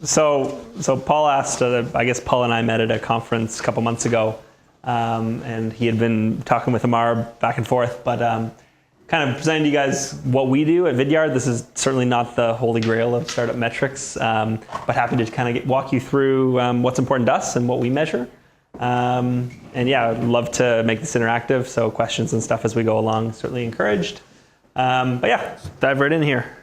So Paul asked, I guess Paul and I met at a conference a couple months ago, and he had been talking with Amar back and forth, but kind of presenting to you guys what we do at Vidyard. This is certainly not the holy grail of startup metrics, but happy to kind of walk you through what's important to us and what we measure. And yeah, I'd love to make this interactive, so questions and stuff as we go along, certainly encouraged. But yeah, dive right in here.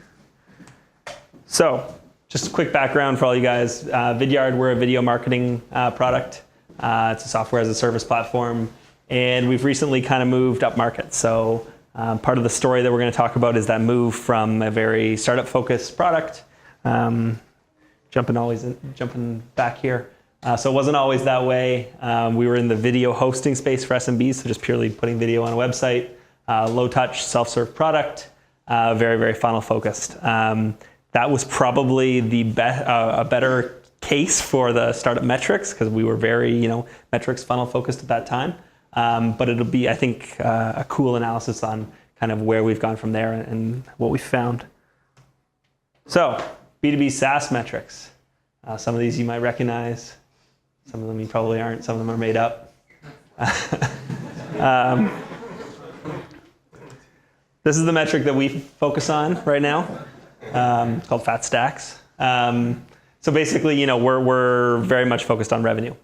So just a quick background for all you guys. Vidyard, we're a video marketing product. It's a software as a service platform, and we've recently kind of moved up market. So part of the story that we're going to talk about is that move from a very startup-focused product, jumping back here. So it wasn't always that way. We were in the video hosting space for SMBs, so just purely putting video on a website, low-touch, self-serve product, very, very funnel-focused. That was probably a better case for the startup metrics because we were very, metrics funnel-focused at that time. But it'll be, I think, a cool analysis on kind of where we've gone from there and what we found. So B2B SaaS metrics. Some of these you might recognize. Some of them you probably aren't. Some of them are made up. This is the metric that we focus on right now. It's called Fat Stacks. So basically, we're very much focused on revenue.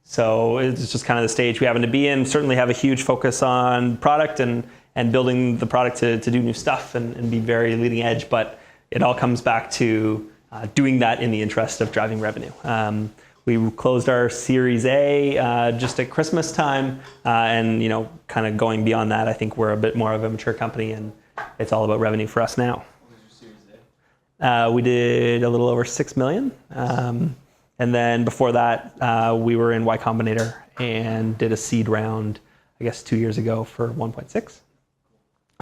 So it's just kind of the stage we happen to be in. Certainly have a huge focus on product and building the product to do new stuff and be very leading edge. But it all comes back to doing that in the interest of driving revenue. We closed our Series A just at Christmas time, and kind of going beyond that, I think we're a bit more of a mature company, and it's all about revenue for us now. What was your Series A? We did a little over 6 million, and then before that, we were in Y Combinator and did a seed round, I guess 2 years ago for 1.6.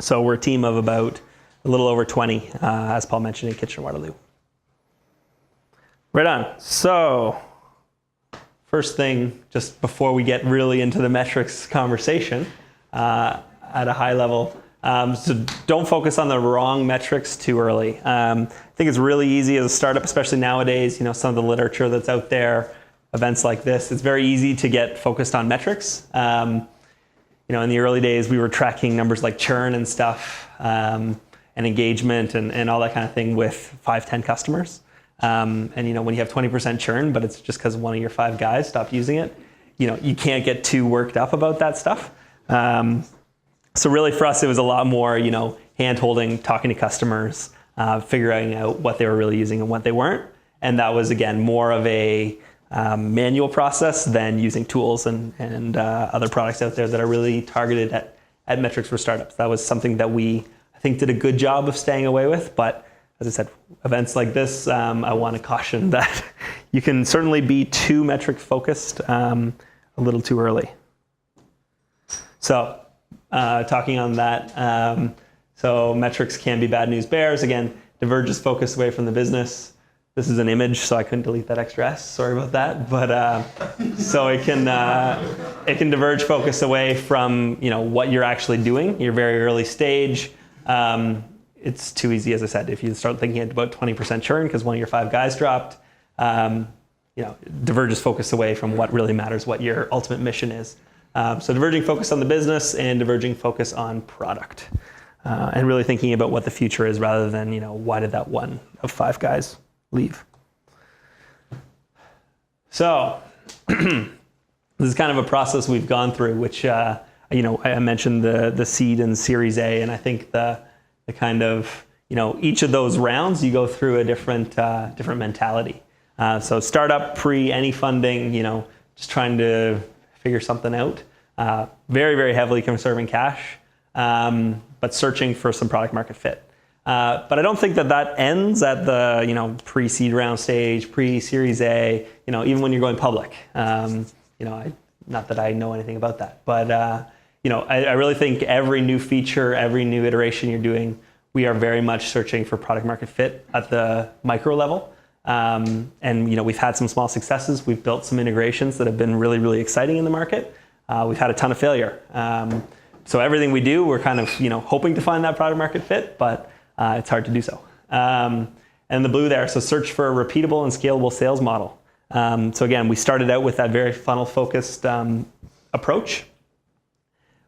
So we're a team of about a little over 20, as Paul mentioned, in Kitchener-Waterloo. Right on. So first thing, just before we get really into the metrics conversation, at a high level, so don't focus on the wrong metrics too early. I think it's really easy as a startup, especially nowadays, some of the literature that's out there, events like this, it's very easy to get focused on metrics. In the early days, we were tracking numbers like churn and stuff, and engagement and all that kind of thing with 5, 10 customers. And when you have 20% churn, but it's just because one of your 5 guys stopped using it, you can't get too worked up about that stuff. So really for us, it was a lot more, hand-holding, talking to customers, figuring out what they were really using and what they weren't. And that was, again, more of a manual process than using tools and other products out there that are really targeted at metrics for startups. That was something that we, I think, did a good job of staying away with. But as I said, events like this, I want to caution that you can certainly be too metric focused a little too early. So talking on that, so metrics can be bad news bears. Again, diverges focus away from the business. This is an image, so I couldn't delete that extra S. Sorry about that. But so it can diverge focus away from what you're actually doing. You're very early stage. It's too easy, as I said, if you start thinking about 20% churn because one of your 5 guys dropped, diverges focus away from what really matters, what your ultimate mission is. So diverging focus on the business and diverging focus on product, and really thinking about what the future is rather than, why did that one of 5 guys leave? So this is kind of a process we've gone through, which, I mentioned the seed and Series A, and I think the kind of, each of those rounds, you go through a different mentality. So startup, pre any funding, just trying to figure something out. Very, very heavily conserving cash, but searching for some product market fit. But I don't think that ends at the, pre-seed round stage, pre-Series A, even when you're going public. Not that I know anything about that, but I really think every new feature, every new iteration you're doing, we are very much searching for product market fit at the micro level. And we've had some small successes. We've built some integrations that have been really, really exciting in the market. We've had a ton of failure. So everything we do, we're kind of hoping to find that product market fit, but it's hard to do so. And and the blue there. So search for a repeatable and scalable sales model. So again, we started out with that very funnel focused approach,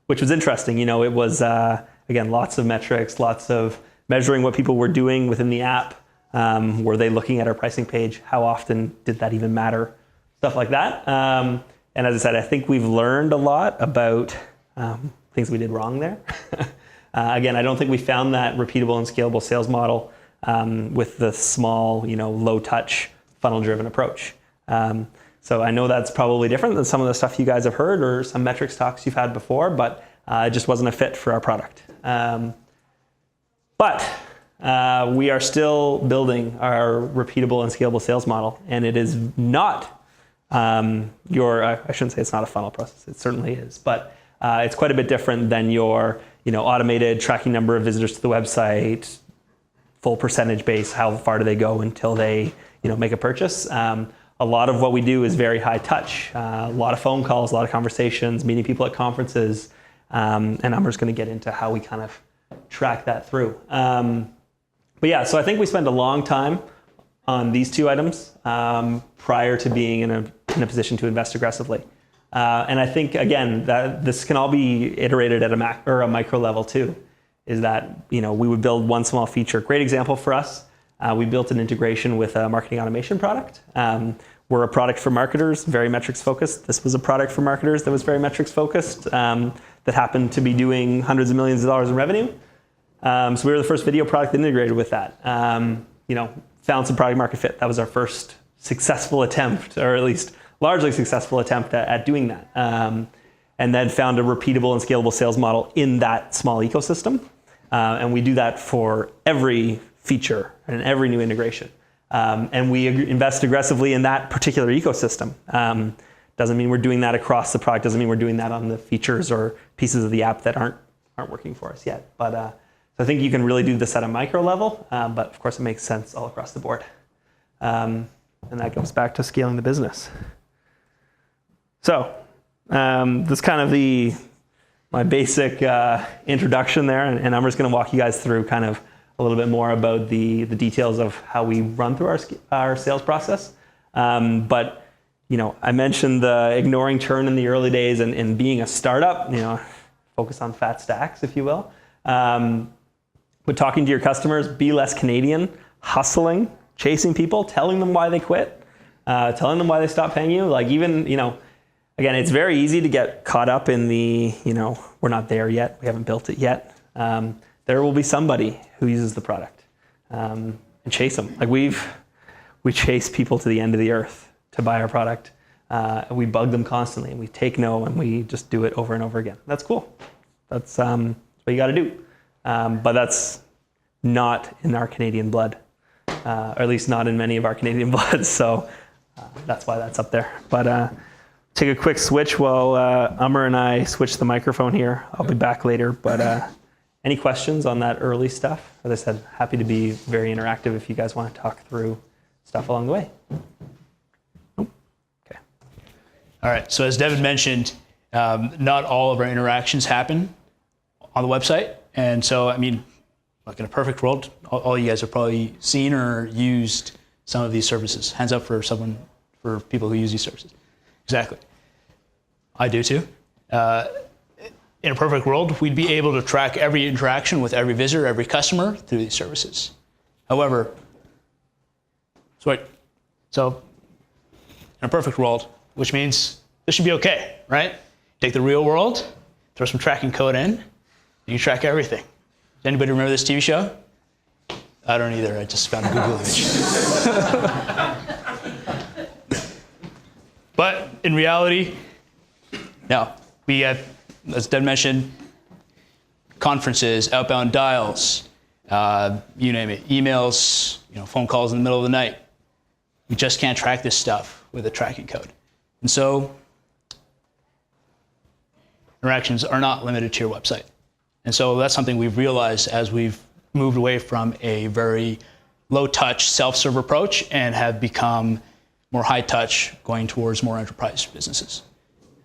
which was interesting. You know, it was, again, lots of metrics, lots of measuring what people were doing within the app. Were they looking at our pricing page? How often did that even matter? Stuff like that. And as I said, I think we've learned a lot about things we did wrong there. Again, I don't think we found that repeatable and scalable sales model with the small, low touch, funnel driven approach. So I know that's probably different than some of the stuff you guys have heard or some metrics talks you've had before, but it just wasn't a fit for our product. But we are still building our repeatable and scalable sales model, and it is not I shouldn't say it's not a funnel process. It certainly is, but it's quite a bit different than your, automated tracking number of visitors to the website, full percentage base, how far do they go until they, make a purchase. A lot of what we do is very high touch, a lot of phone calls, a lot of conversations, meeting people at conferences, and Amar's going to get into how we kind of track that through. But yeah, so I think we spent a long time on these two items prior to being in a position to invest aggressively. And I think, again, that this can all be iterated at a micro level too, is that, we would build one small feature. Great example for us, we built an integration with a marketing automation product. We're a product for marketers, very metrics focused. This was a product for marketers that was very metrics focused, that happened to be doing hundreds of millions of dollars in revenue. So we were the first video product that integrated with that. Found some product market fit. That was our first successful attempt, or at least largely successful attempt at doing that. And then found a repeatable and scalable sales model in that small ecosystem. And we do that for every feature and every new integration. And we invest aggressively in that particular ecosystem. Doesn't mean we're doing that across the product. Doesn't mean we're doing that on the features or pieces of the app that aren't working for us yet. But so I think you can really do this at a micro level, but of course it makes sense all across the board. And that goes back to scaling the business. So this is kind of my basic introduction there, and Amar's going to walk you guys through kind of a little bit more about the details of how we run through our sales process. But I mentioned the ignoring churn in the early days and being a startup, focus on fat stacks, if you will. But talking to your customers, be less Canadian, hustling, chasing people, telling them why they quit, telling them why they stopped paying you. Like even, again, it's very easy to get caught up in the, we're not there yet, we haven't built it yet. There will be somebody who uses the product and chase them. Like we chase people to the end of the earth to buy our product. We bug them constantly, and we take no, and we just do it over and over again. That's cool. That's what you got to do. But that's not in our Canadian blood, or at least not in many of our Canadian bloods. So that's why that's up there. But take a quick switch while Amar and I switch the microphone here. I'll be back later. But any questions on that early stuff? As I said, happy to be very interactive if you guys want to talk through stuff along the way. Nope. Okay. All right. So as Devon mentioned, not all of our interactions happen on the website. And so, like in a perfect world, all you guys have probably seen or used some of these services. Hands up for people who use these services. Exactly. I do too. In a perfect world, we'd be able to track every interaction with every visitor, every customer through these services. However, so in a perfect world, which means this should be okay, right? Take the real world, throw some tracking code in, you track everything. Does anybody remember this TV show? I don't either. I just found a Google image. But in reality, no. We have, as Devon mentioned, conferences, outbound dials, you name it, emails, phone calls in the middle of the night. We just can't track this stuff with a tracking code. And so interactions are not limited to your website. And so that's something we've realized as we've moved away from a very low-touch, self-serve approach and have become more high-touch, going towards more enterprise businesses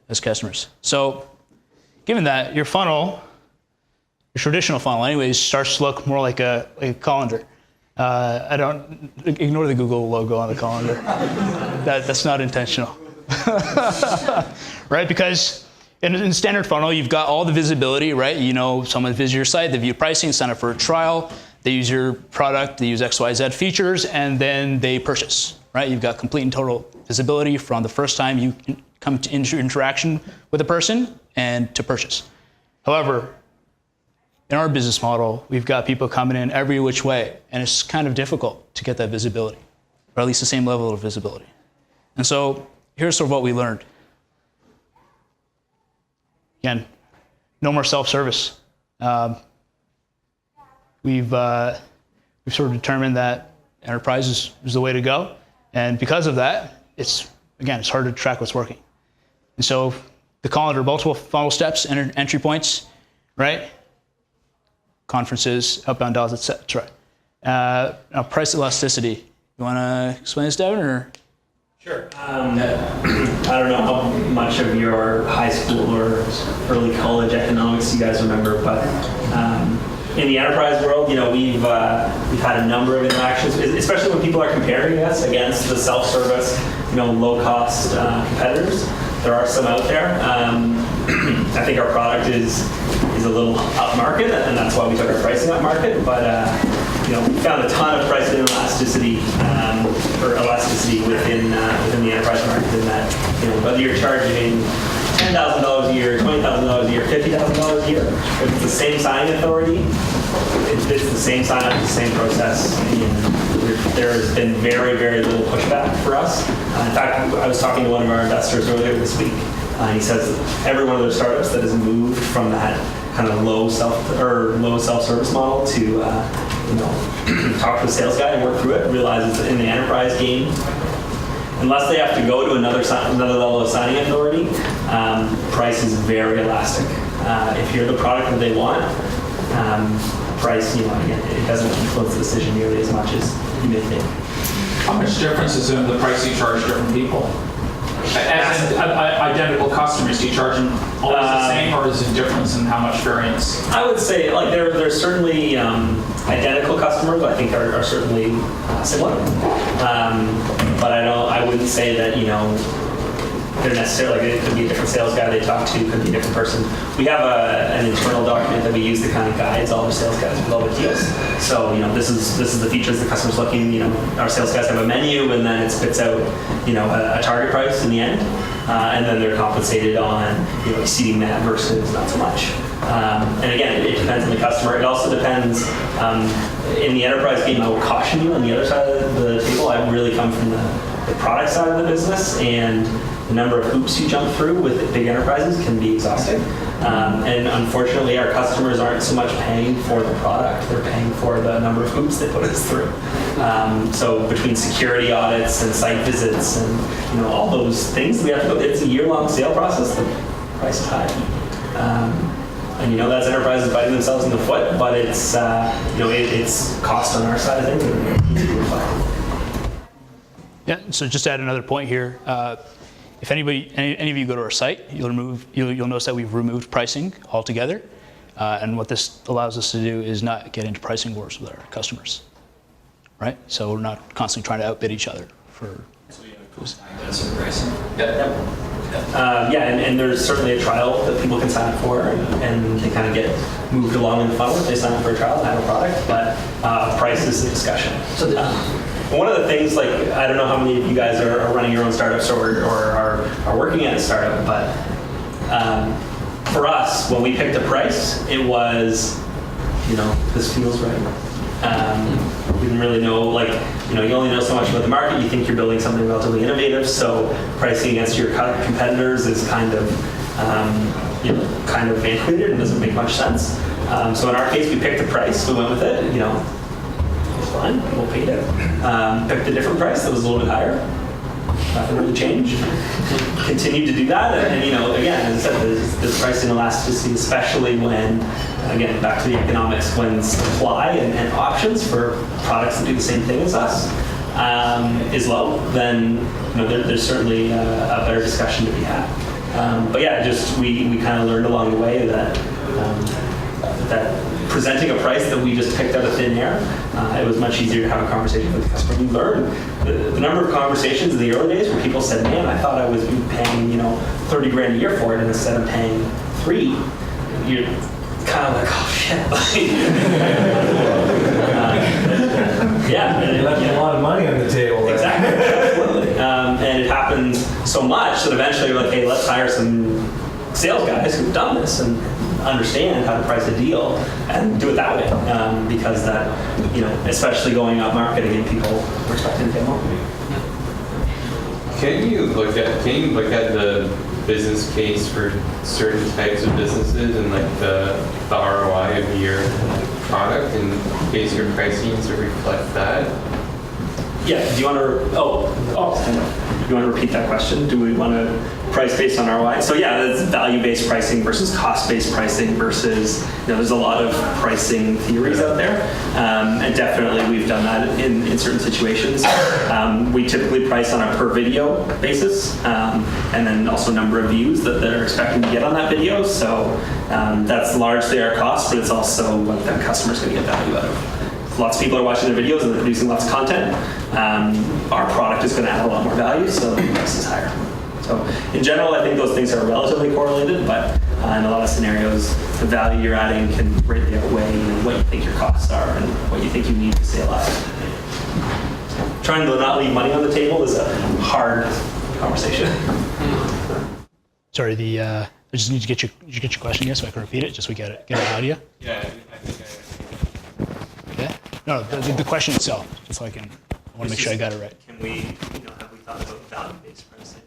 as customers. So given that, your funnel, your traditional funnel anyways, starts to look more like a calendar. I don't ignore the Google logo on the calendar. That's not intentional, right? Because in standard funnel, you've got all the visibility, right? You know, someone visits your site, they view pricing, sign up for a trial, they use your product, they use XYZ features, and then they purchase, right? You've got complete and total visibility from the first time you come into interaction with a person and to purchase. However, in our business model, we've got people coming in every which way, and it's kind of difficult to get that visibility, or at least the same level of visibility. And so here's sort of what we learned. Again, no more self-service. We've sort of determined that enterprise is the way to go, and because of that, it's hard to track what's working. And so the calendar, multiple funnel steps, entry points, right? Conferences, outbound dials, etc. Now, price elasticity. You want to explain this, Devon, or? Sure. I don't know how much of your high school or early college economics you guys remember, but in the enterprise world, you know, we've had a number of interactions, especially when people are comparing us against the self-service, you know, low-cost competitors. There are some out there. I think our product is a little upmarket, and that's why we took our pricing upmarket. But you know, we found a ton of pricing elasticity within the enterprise market. In that, you know, whether you're charging $10,000 a year, $20,000 a year, $50,000 a year, if it's the same signing authority, it's the same sign up, the same process. And there has been very, very little pushback for us. In fact, I was talking to one of our investors earlier this week, and he says every one of their startups that has moved from that kind of low self-service model to you know, talk to a sales guy and work through it, realizes that in the enterprise game, unless they have to go to another level of signing authority, price is very elastic. If you're the product that they want, price, you know, again, it doesn't influence the decision nearly as much as you may think. How much difference is in the price you charge different people? As in, identical customers, do you charge them always the same, or is there a difference in how much variance? I would say, like, there's certainly identical customers. I think are certainly similar, but I wouldn't say that, you know, they're necessarily. Like, it could be a different sales guy they talk to, could be a different person. We have an internal document that we use that kind of guides all our sales guys with all the deals. So, you know, this is the features the customer's looking. You know, our sales guys have a menu, and then it spits out, you know, a target price in the end, and then they're compensated on, you know, exceeding that versus not so much. And again, it depends on the customer. It also depends. In the enterprise game, I will caution you on the other side of the table. I really come from the product side of the business, and the number of hoops you jump through with big enterprises can be exhausting. And unfortunately, our customers aren't so much paying for the product, they're paying for the number of hoops they put us through. So between security audits and site visits and, you know, all those things we have to go, it's a year-long sale process, the price is high. And you know, that's enterprises biting themselves in the foot, but it's, you know, it's cost on our side of things. Yeah, so just to add another point here, if any of you go to our site, you'll notice that we've removed pricing altogether. And what this allows us to do is not get into pricing wars with our customers, right? So we're not constantly trying to outbid each other for. Pricing. And there's certainly a trial that people can sign up for, and they kind of get moved along in the funnel if they sign up for a trial and have a product, but price is the discussion. So one of the things, like, I don't know how many of you guys are running your own startups or are working at a startup, but for us, when we picked a price, it was, you know, this feels right. We didn't really know, like, you know, you only know so much about the market. You think you're building something relatively innovative, so pricing against your competitors is kind of, you know, kind of antiquated and doesn't make much sense. So in our case, we picked a price, we went with it, you know, it was fine, we'll pay it. Picked a different price that was a little bit higher. Nothing really changed. Continued to do that, and you know, again, as I said, there's pricing elasticity, especially when, again, back to the economics, when supply and options for products that do the same thing as us is low, then, you know, there's certainly a better discussion to be had. But yeah, just we kind of learned along the way that that presenting a price that we just picked out of thin air It was much easier to have a conversation with the customer. You learn the number of conversations in the early days where people said, man, I thought I was paying, 30 grand a year for it, and instead of paying 3, you're kind of like, oh shit. Yeah. You're left a lot of money on the table. Right? Exactly. Absolutely. And it happens so much that eventually you're like, hey, let's hire some sales guys who've done this and understand how to price a deal and do it that way, because that, especially going up marketing and people are expecting to pay more. Can you look at the business case for certain types of businesses and like the ROI of your product and base your pricing to reflect that? Yeah. Do you want to? Do you want to repeat that question? Do we want to price based on ROI? So yeah, that's value-based pricing versus cost-based pricing versus, there's a lot of pricing theories out there. And definitely we've done that in certain situations. We typically price on a per video basis, and then also number of views that they're expecting to get on that video. So that's largely our cost, but it's also what the customer's going to get value out of. Lots of people are watching their videos and they're producing lots of content. Our product is going to add a lot more value, so the price is higher. So in general, I think those things are relatively correlated, but in a lot of scenarios, the value you're adding can greatly outweigh what you think your costs are and what you think you need to stay alive. Trying to not leave money on the table is a hard conversation. Sorry, I just need to get your question again so I can repeat it, just so we get it out of you. Yeah, I think Yeah? No, the question itself, just so I want to make sure I got it right. Can we, have we thought about value-based pricing?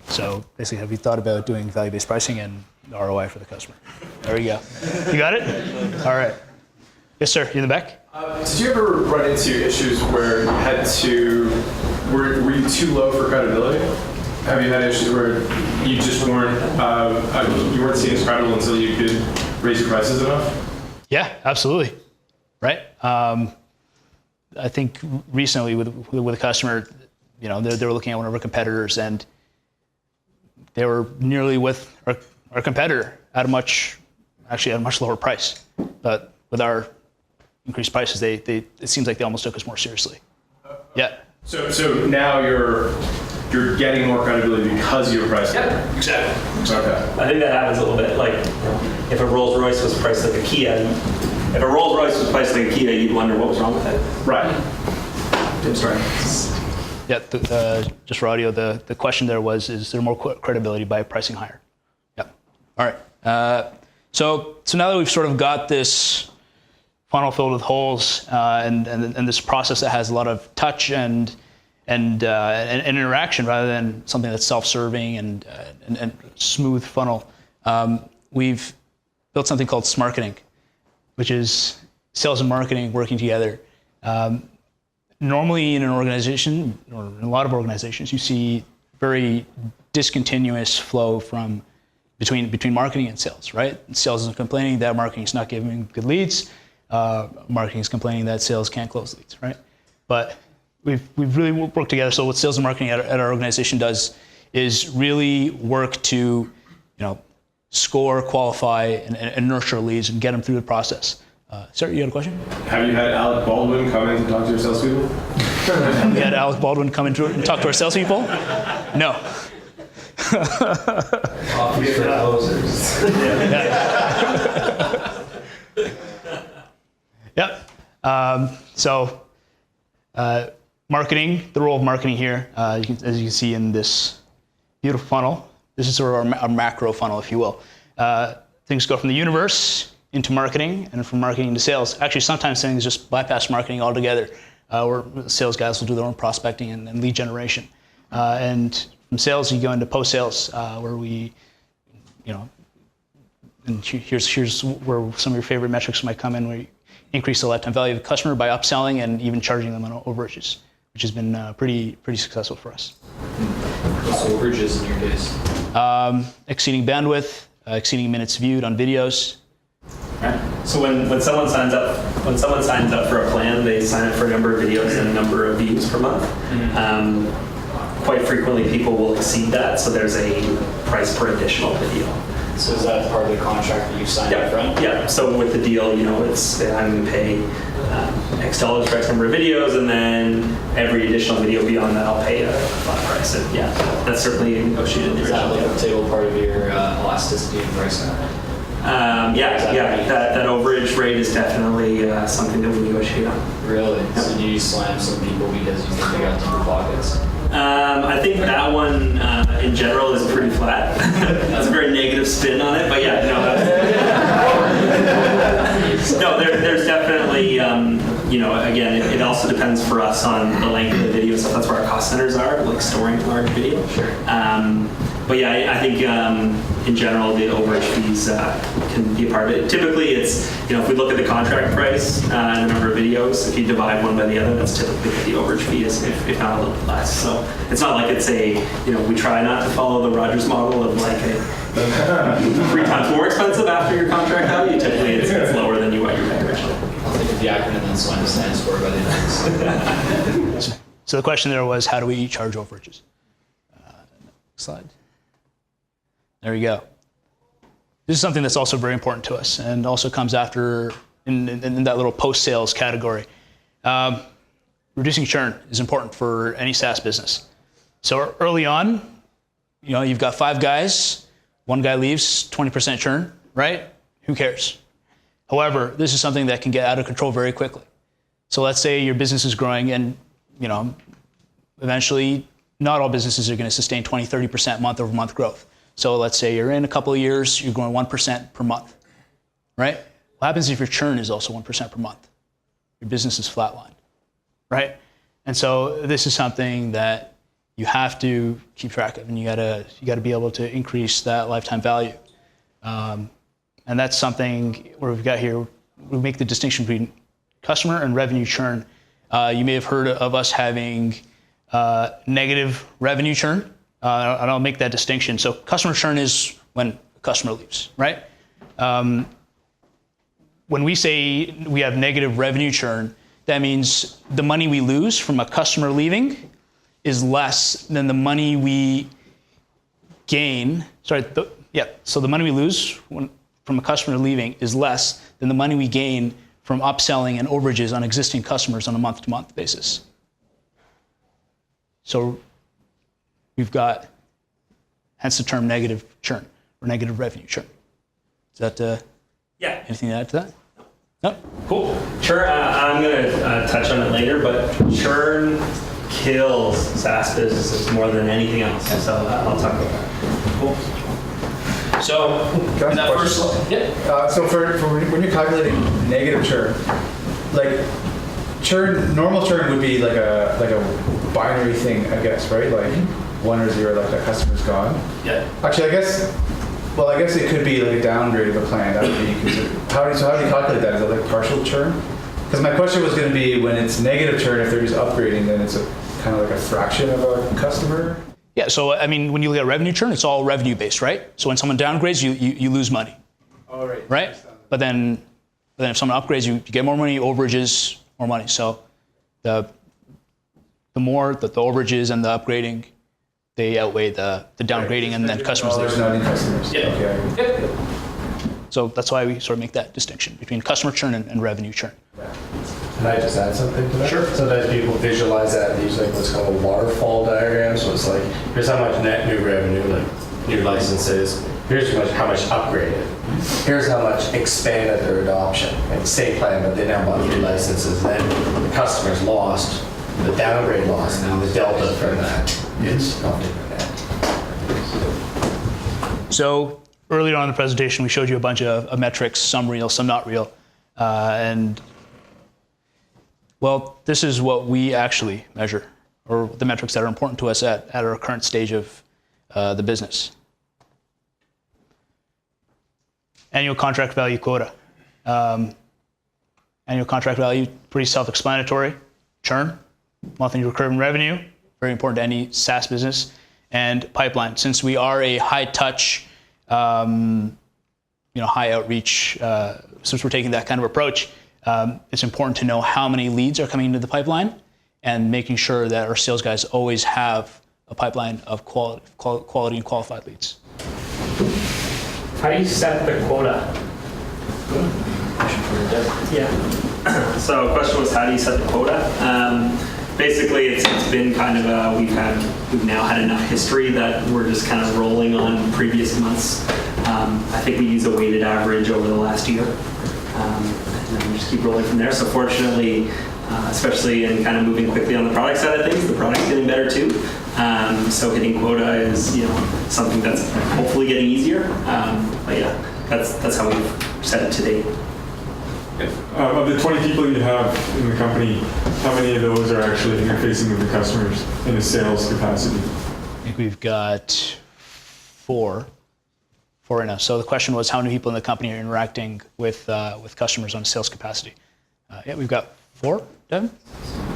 So basically, have you thought about doing value-based pricing and ROI for the customer? There we go. You got it? All right. Yes, sir. You in the back? Did you ever run into issues where you had to, were you too low for credibility? Have you had issues where you just weren't, you weren't seen as credible until you could raise your prices enough? Yeah, absolutely. Right. I think recently with a customer, they were looking at one of our competitors and they were nearly with our competitor at a much lower price. But with our increased prices, it seems like they almost took us more seriously. Yeah. So now you're getting more credibility because of your price. Yeah, exactly. Okay. I think that happens a little bit. Like, if a Rolls Royce was priced like a Kia, you'd wonder what was wrong with it. Right. I'm sorry. Yeah. Just for audio, the question there was: is there more credibility by pricing higher? Yeah. All right. So now that we've sort of got this funnel filled with holes and this process that has a lot of touch and interaction rather than something that's self-serving and smooth funnel, we've built something called Smarketing, which is sales and marketing working together. Normally in an organization, or in a lot of organizations, you see very discontinuous flow between marketing and sales, right? Sales is complaining that marketing is not giving good leads. Marketing is complaining that sales can't close leads, right? But we've really worked together. So what sales and marketing at our organization does is really work to, score, qualify, and nurture leads and get them through the process. Sir, you had a question? Have you had Alec Baldwin come in to talk to your salespeople? Have we had Alec Baldwin come in and talk to our salespeople? No. Coffee for closers. Yep. So marketing, the role of marketing here, as you can see in this beautiful funnel, this is sort of our macro funnel, if you will. Things go from the universe into marketing and from marketing to sales. Actually, sometimes things just bypass marketing altogether, where sales guys will do their own prospecting and lead generation. And from sales, you go into post-sales, where we, and here's where some of your favorite metrics might come in, where you increase the lifetime value of the customer by upselling and even charging them on overages, which has been pretty successful for us. What's overages in your case? Exceeding bandwidth, exceeding minutes viewed on videos. Right. So when someone signs up for a plan, they sign up for a number of videos and a number of views per month. Quite frequently, people will exceed that, so there's a price per additional video. So is that part of the contract that you signed up front? Yeah. So with the deal, it's I'm going to pay X dollars for X number of videos, and then every additional video beyond that, I'll pay a flat price. And yeah, that's certainly negotiated in the Is that original like a deal. table part of your elasticity in pricing? That overage rate is definitely something that we negotiate on. Really? So do you slam some people because you think they got deeper pockets? I think that one in general is pretty flat. That's a very negative spin on it, but yeah, no. No, there's definitely, again, it also depends for us on the length of the video stuff. That's where our cost centers are, like storing large video. Sure. But yeah, I think in general, the overage fees can be a part of it. Typically, it's, if we look at the contract price and the number of videos, if you divide one by the other, that's typically what the overage fee is, if not a little bit less. So it's not like it's we try not to follow the Rogers model of like a 3 times more expensive after your contract value. Typically, it's lower than what you're paying originally. I'll think of the acronym then so I understand for by the end. So the question there was, how do we charge overages? Next slide. There we go. This is something that's also very important to us and also comes after in that little post-sales category. Reducing churn is important for any SaaS business. So early on, you've got 5 guys, 1 guy leaves, 20% churn, right? Who cares? However, this is something that can get out of control very quickly. So let's say your business is growing and, eventually not all businesses are going to sustain 20, 30% month-over-month growth. So let's say you're in a couple of years, you're growing 1% per month, right? What happens if your churn is also 1% per month? Your business is flatlined, right? And so this is something that you have to keep track of, and you gotta be able to increase that lifetime value. And that's something where we've got here, we make the distinction between customer and revenue churn. You may have heard of us having negative revenue churn. And I'll make that distinction. So customer churn is when a customer leaves, right? When we say we have negative revenue churn, that means the money we lose from a customer leaving is less than the money we gain. So the money we lose from a customer leaving is less than the money we gain from upselling and overages on existing customers on a month-to-month basis. So we've got, hence the term negative churn or negative revenue churn. Is that anything to add to that? No? Cool. Churn, I'm going to touch on it later, but churn kills SaaS businesses more than anything else. So I'll talk about that. Cool. So, Can I that ask a first, question? So for when you're calculating negative churn, like normal churn would be like a binary thing, I guess, right? Like 1 or 0, like that customer's gone. yeah. Actually, I guess it could be like a downgrade of a plan. That would be considered. How do you calculate that? Is it like partial churn? Because my question was going to be, when it's negative churn, if they're just upgrading, then it's kind of like a fraction of a customer. Yeah, so when you look at revenue churn, it's all revenue based, right? So when someone downgrades, you lose money. All right. Right? But then if someone upgrades, you get more money, overages, more money. So the more that the overages and the upgrading, they outweigh the downgrading and then customers There's leave. not any customers. Yeah. Okay. So that's why we sort of make that distinction between customer churn and revenue churn. Can I just add something to that? Sure. Sometimes people visualize that using what's called a waterfall diagram. So it's like, here's how much net new revenue, like new licenses. Here's how much upgraded. Here's how much expanded their adoption. And same plan, but they now bought 3 licenses. Then the customers lost, the downgrade lost, and the delta from that is not different net. So earlier on in the presentation, we showed you a bunch of metrics, some real, some not real. Well, this is what we actually measure, or the metrics that are important to us at our current stage of the business. Annual contract value quota. Annual contract value, pretty self-explanatory. Churn, monthly recurring revenue, very important to any SaaS business. And pipeline. Since we are a high-touch, high outreach, since we're taking that kind of approach, it's important to know how many leads are coming into the pipeline and making sure that our sales guys always have a pipeline of quality and qualified leads. How do you set the quota? Yeah. So the question was, how do you set the quota? Basically, it's been kind of we've now had enough history that we're just kind of rolling on previous months. I think we use a weighted average over the last year, and then we just keep rolling from there. So fortunately, especially in kind of moving quickly on the product side of things, the product's getting better too. So hitting quota is something that's hopefully getting easier. But yeah, that's how we've set it to date. Of the 20 people you have in the company, how many of those are actually interfacing with the customers in a sales capacity? I think we've got four right now. So the question was, how many people in the company are interacting with customers on a sales capacity? Yeah, we've got 4, Devon?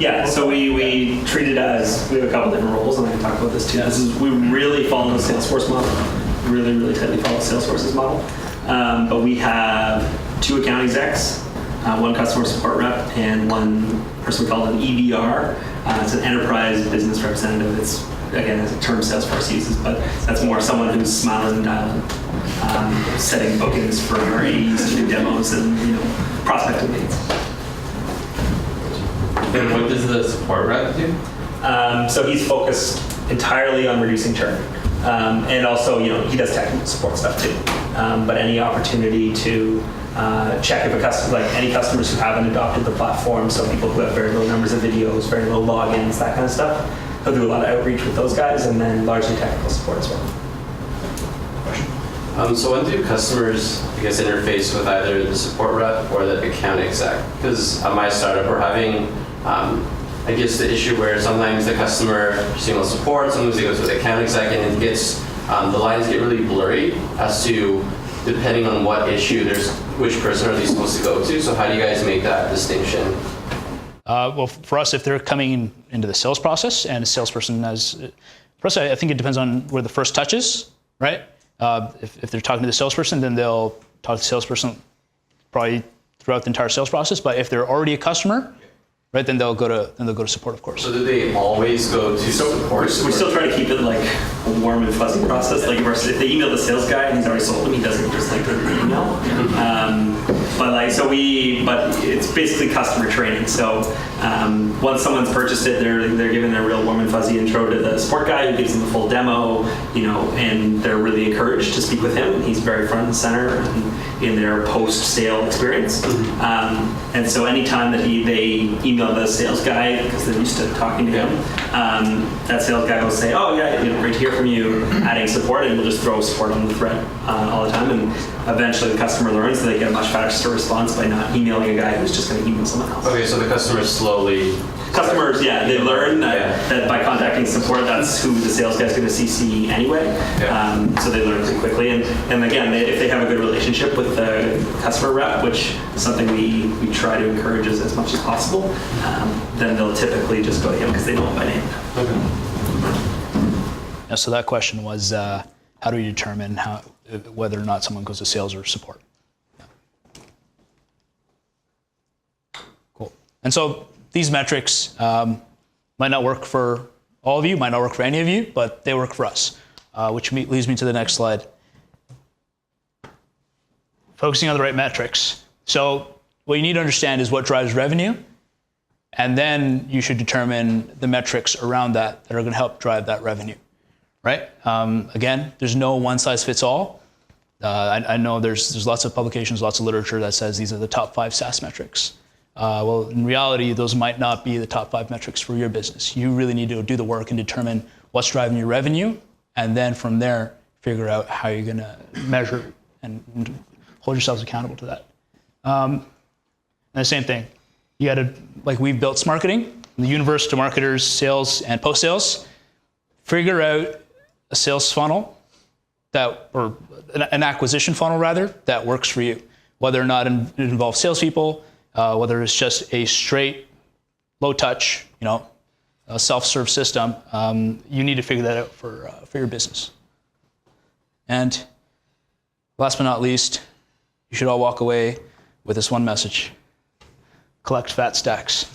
Yeah, so we treat it as, we have a couple different roles, and I can talk about this too. We really follow the Salesforce model, really, really tightly follow Salesforce's model. But we have 2 account execs, 1 customer support rep, and 1 person we call an EBR. It's an enterprise business representative. It's, again, it's a term Salesforce uses, but that's more someone who's smiling and dialing, setting bookings for our AEs to do demos and prospecting leads. And what does the support rep do? So he's focused entirely on reducing churn. And also, he does technical support stuff too. But any opportunity to check if a customer, like any customers who haven't adopted the platform, so people who have very low numbers of videos, very low logins, that kind of stuff, he'll do a lot of outreach with those guys, and then largely technical support as well. So when do customers, interface with either the support rep or the account exec? Because at my startup, we're having, the issue where sometimes the customer signals support, sometimes they go to the account exec, and it gets, the lines get really blurry as to, depending on what issue, which person are they supposed to go to? So how do you guys make that distinction? Well, for us, if they're coming into the sales process and a salesperson has, for us, I think it depends on where the first touch is, right? If they're talking to the salesperson, then they'll talk to the salesperson probably throughout the entire sales process. But if they're already a customer, right, then they'll go to support, of course. So do they always go to support? We still try to keep it like a warm and fuzzy process. Like if they email the sales guy and he's already sold them, he doesn't just like the email. But it's basically customer training. So once someone's purchased it, they're given a real warm and fuzzy intro to the support guy who gives them a full demo, and they're really encouraged to speak with him. He's very front and center in their post-sale experience. And so anytime that they email the sales guy, because they're used to talking to him, that sales guy will say, "Oh yeah, great to hear from you," adding support, and we'll just throw support on the thread all the time. And eventually the customer learns that they get a much faster response by not emailing a guy who's just going to email someone else. Okay, so the customers slowly... They learn that by contacting support, that's who the sales guy's going to CC anyway. Yeah. So they learn pretty quickly. And again, if they have a good relationship with the customer rep, which is something we try to encourage as much as possible, then they'll typically just go to him because they know him by name. Okay. Yeah, so that question was, how do we determine whether or not someone goes to sales or support? Yeah. Cool. And so these metrics might not work for all of you, might not work for any of you, but they work for us, which leads me to the next slide. Focusing on the right metrics. So what you need to understand is what drives revenue, and then you should determine the metrics around that are going to help drive that revenue, right? Again, there's no one size fits all. I know there's lots of publications, lots of literature that says these are the top 5 SaaS metrics. Well, in reality, those might not be the top 5 metrics for your business. You really need to do the work and determine what's driving your revenue, and then from there, figure out how you're going to measure and hold yourselves accountable to that. And the same thing, you got to, like we've built Smarketing, the universe to marketers, sales, and post-sales. Figure out a sales funnel or an acquisition funnel rather, that works for you. Whether or not it involves salespeople, whether it's just a straight, low-touch, a self-serve system, you need to figure that out for your business. And last but not least, you should all walk away with this one message: collect fat stacks.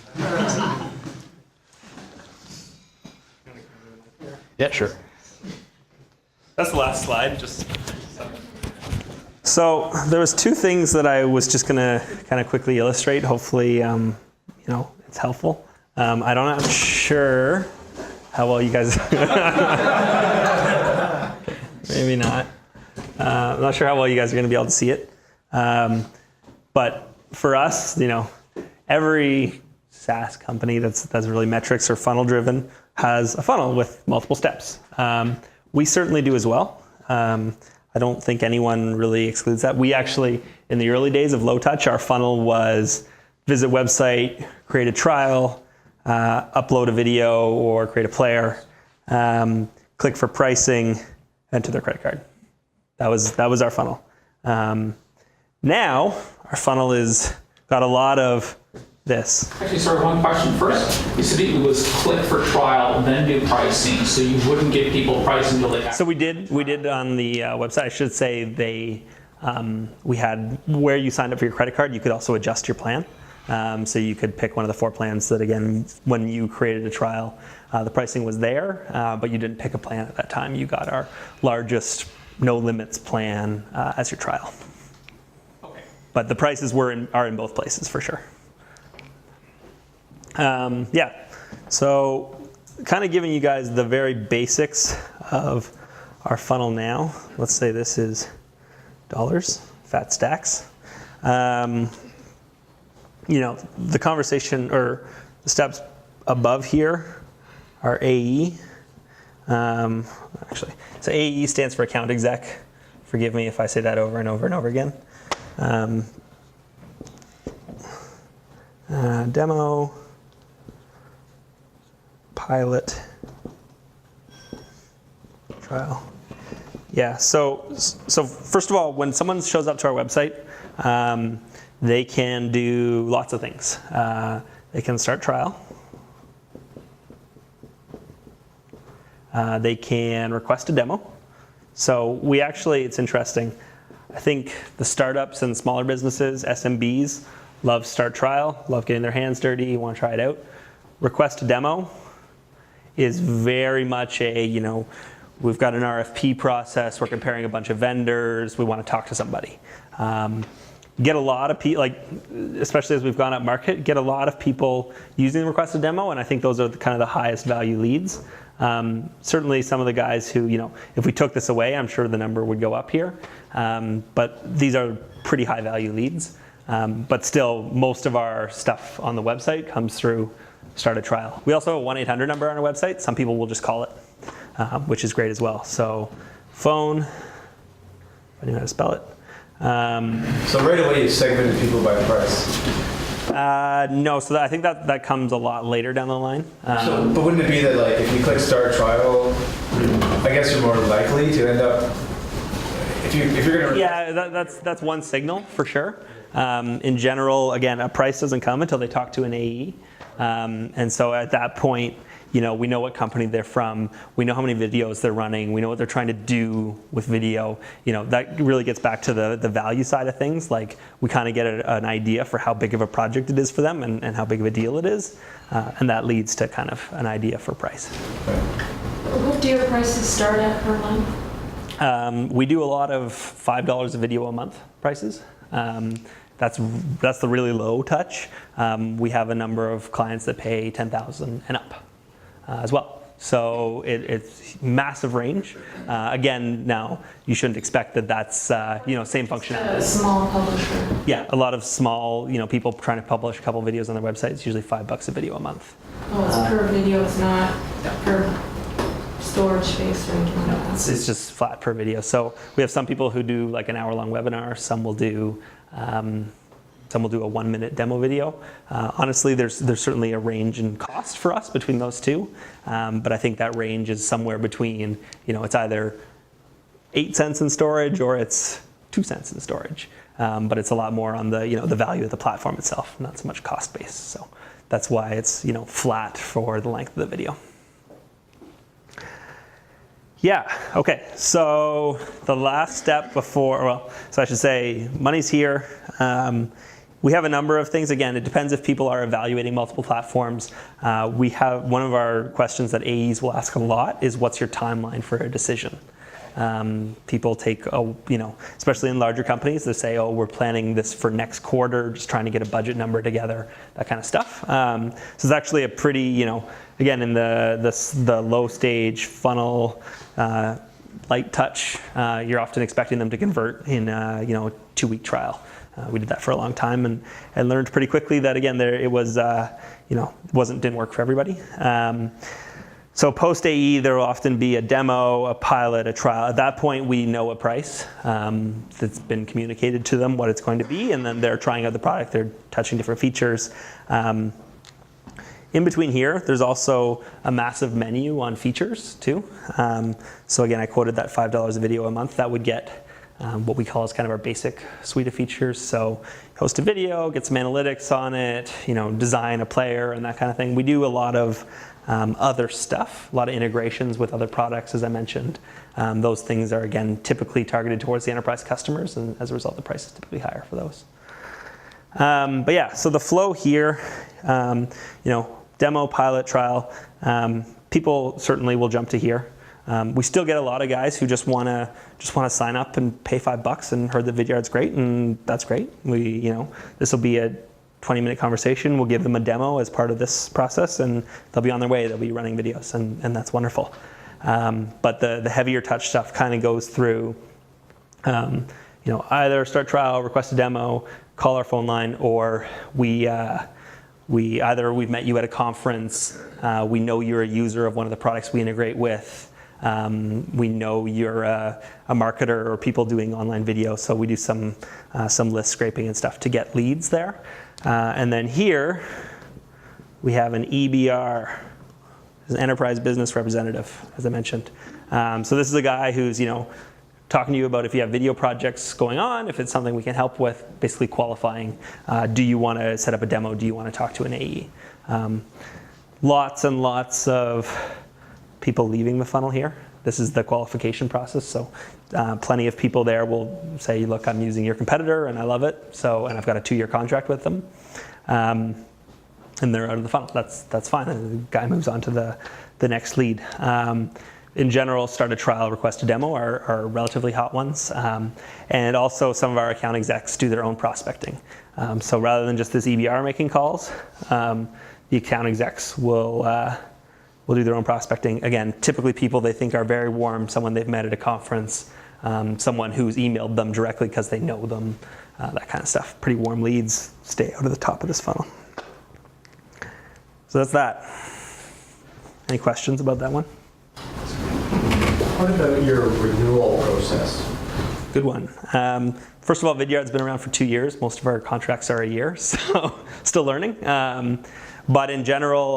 Yeah, sure. That's the last slide. So there was two things that I was just gonna kind of quickly illustrate. Hopefully, it's helpful. I'm not sure how well you guys. Maybe not. I'm not sure how well you guys are gonna be able to see it. But for us, every SaaS company that's really metrics or funnel driven has a funnel with multiple steps. We certainly do as well. I don't think anyone really excludes that. We actually, in the early days of Low Touch, our funnel was visit website, create a trial, upload a video or create a player, click for pricing, enter their credit card. That was our funnel. Now, our funnel is got a lot of this. Actually, sorry, one question first. You said it was click for trial, then do pricing, so you wouldn't give people pricing until they So we did on the website. I should say we had where you signed up for your credit card. You could also adjust your plan. So you could pick one of the 4 plans that, again, when you created a trial, the pricing was there, but you didn't pick a plan at that time. You got our largest no limits plan as your trial. Okay. But the prices are in both places for sure. So kind of giving you guys the very basics of our funnel now. Let's say this is dollars, fat stacks. The conversation or the steps above here are AE. So AE stands for account exec. Forgive me if I say that over and over and over again. Demo, pilot, trial. Yeah, so first of all, when someone shows up to our website, they can do lots of things. They can start trial. They can request a demo. So we actually, it's interesting. I think the startups and smaller businesses, SMBs, love start trial, love getting their hands dirty, want to try it out. Request a demo is very much we've got an RFP process, we're comparing a bunch of vendors, we want to talk to somebody. Get a lot of people, especially as we've gone up market, get a lot of people using the request a demo, and I think those are kind of the highest value leads. Certainly some of the guys who, if we took this away, I'm sure the number would go up here. But these are pretty high value leads. But still, most of our stuff on the website comes through start a trial. We also have a 1-800 number on our website. Some people will just call it, which is great as well. So phone, I don't know how to spell it. So right away you segmented people by price. No, so I think that comes a lot later down the line. But wouldn't it be that if you click start trial, I guess you're more likely to end up if you're going to. Yeah, that's one signal for sure. In general, again, a price doesn't come until they talk to an AE, and so at that point, we know what company they're from, we know how many videos they're running, we know what they're trying to do with video. That really gets back to the value side of things. We kind of get an idea for how big of a project it is for them and how big of a deal it is, and that leads to kind of an idea for price. What do your prices start at per month? We do a lot of $5 a video a month prices. That's the really low touch. We have a number of clients that pay $10,000 and up as well. So it's massive range. Again, now you shouldn't expect that's same functionality. A small publisher. Yeah, a lot of small people trying to publish a couple videos on their website. It's usually $5 a video a month. Oh, it's per video. It's not per storage space or anything like that. It's just flat per video. So we have some people who do an hour-long webinar. Some will do a 1-minute demo video. Honestly, there's certainly a range in cost for us between those two, but I think that range is somewhere between it's either 8 cents in storage or it's 2 cents in storage. But it's a lot more on the value of the platform itself, not so much cost base. So that's why it's flat for the length of the video. Yeah, okay, so the last step so I should say money's here. We have a number of things. Again, it depends if people are evaluating multiple platforms. We have one of our questions that AEs will ask a lot is what's your timeline for a decision? People take, especially in larger companies, they say, oh, we're planning this for next quarter, just trying to get a budget number together, that kind of stuff. So it's actually a pretty, again, in the low stage funnel, light touch, you're often expecting them to convert in a 2-week trial. We did that for a long time and learned pretty quickly that, again, it was, didn't work for everybody. So post AE, there will often be a demo, a pilot, a trial. At that point, we know a price that's been communicated to them, what it's going to be, and then they're trying out the product. They're touching different features. In between here, there's also a massive menu on features too. So again, I quoted that $5 a video a month. That would get what we call as kind of our basic suite of features. So host a video, get some analytics on it, design a player and that kind of thing. We do a lot of other stuff, a lot of integrations with other products, as I mentioned. Those things are, again, typically targeted towards the enterprise customers, and as a result, the price is typically higher for those. But yeah, so the flow here, demo, pilot, trial, people certainly will jump to here. We still get a lot of guys who just want to sign up and pay $5 and heard that Vidyard's great, and that's great. This will be a 20-minute conversation. We'll give them a demo as part of this process, and they'll be on their way. They'll be running videos, and that's wonderful. But the heavier touch stuff kind of goes through, either start trial, request a demo, call our phone line, or we've met you at a conference. We know you're a user of one of the products we integrate with. We know you're a marketer or people doing online video, so we do some list scraping and stuff to get leads there. And then here we have an EBR, an enterprise business representative, as I mentioned. So this is a guy who's talking to you about if you have video projects going on, if it's something we can help with, basically qualifying. Do you want to set up a demo? Do you want to talk to an AE? Lots and lots of people leaving the funnel here. This is the qualification process. So plenty of people there will say, look, I'm using your competitor and I love it. And I've got a 2-year contract with them. And they're out of the funnel. That's fine. And the guy moves on to the next lead. In general, start a trial, request a demo are relatively hot ones. And also some of our account execs do their own prospecting. So rather than just this EBR making calls, the account execs will do their own prospecting. Again, typically people they think are very warm, someone they've met at a conference, someone who's emailed them directly because they know them, that kind of stuff. Pretty warm leads stay out of the top of this funnel. So that's that. Any questions about that one? What about your renewal process? Good one. First of all, Vidyard's been around for 2 years. Most of our contracts are a year, so still learning. But in general,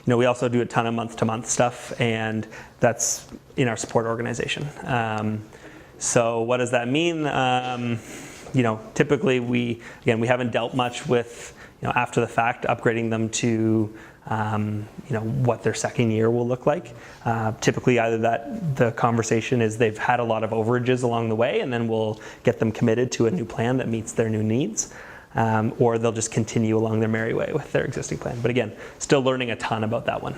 we also do a ton of month-to-month stuff, and that's in our support organization. So what does that mean? Typically we haven't dealt much with, after the fact, upgrading them to, what their second year will look like. Typically either the conversation is they've had a lot of overages along the way, and then we'll get them committed to a new plan that meets their new needs. Or they'll just continue along their merry way with their existing plan. But again, still learning a ton about that one.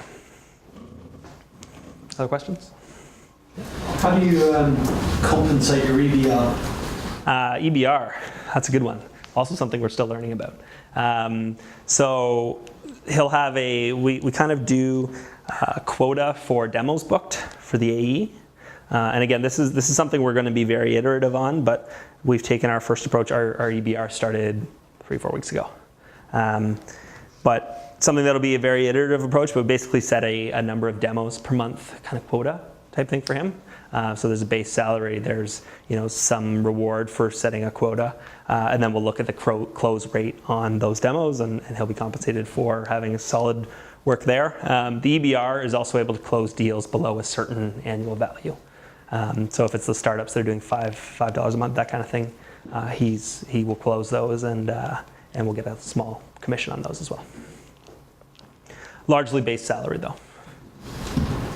Other questions? How do you compensate your EBR? EBR, that's a good one. Also something we're still learning about. So he'll have we kind of do a quota for demos booked for the AE. And again, this is something we're going to be very iterative on, but we've taken our first approach. Our EBR started 3-4 weeks ago. But something that'll be a very iterative approach, but basically set a number of demos per month kind of quota type thing for him. So there's a base salary, there's some reward for setting a quota, and then we'll look at the close rate on those demos, and he'll be compensated for having a solid work there. The EBR is also able to close deals below a certain annual value. So if it's the startups that are doing $5 a month, that kind of thing, he will close those, and we'll get a small commission on those as well. Largely base salary though.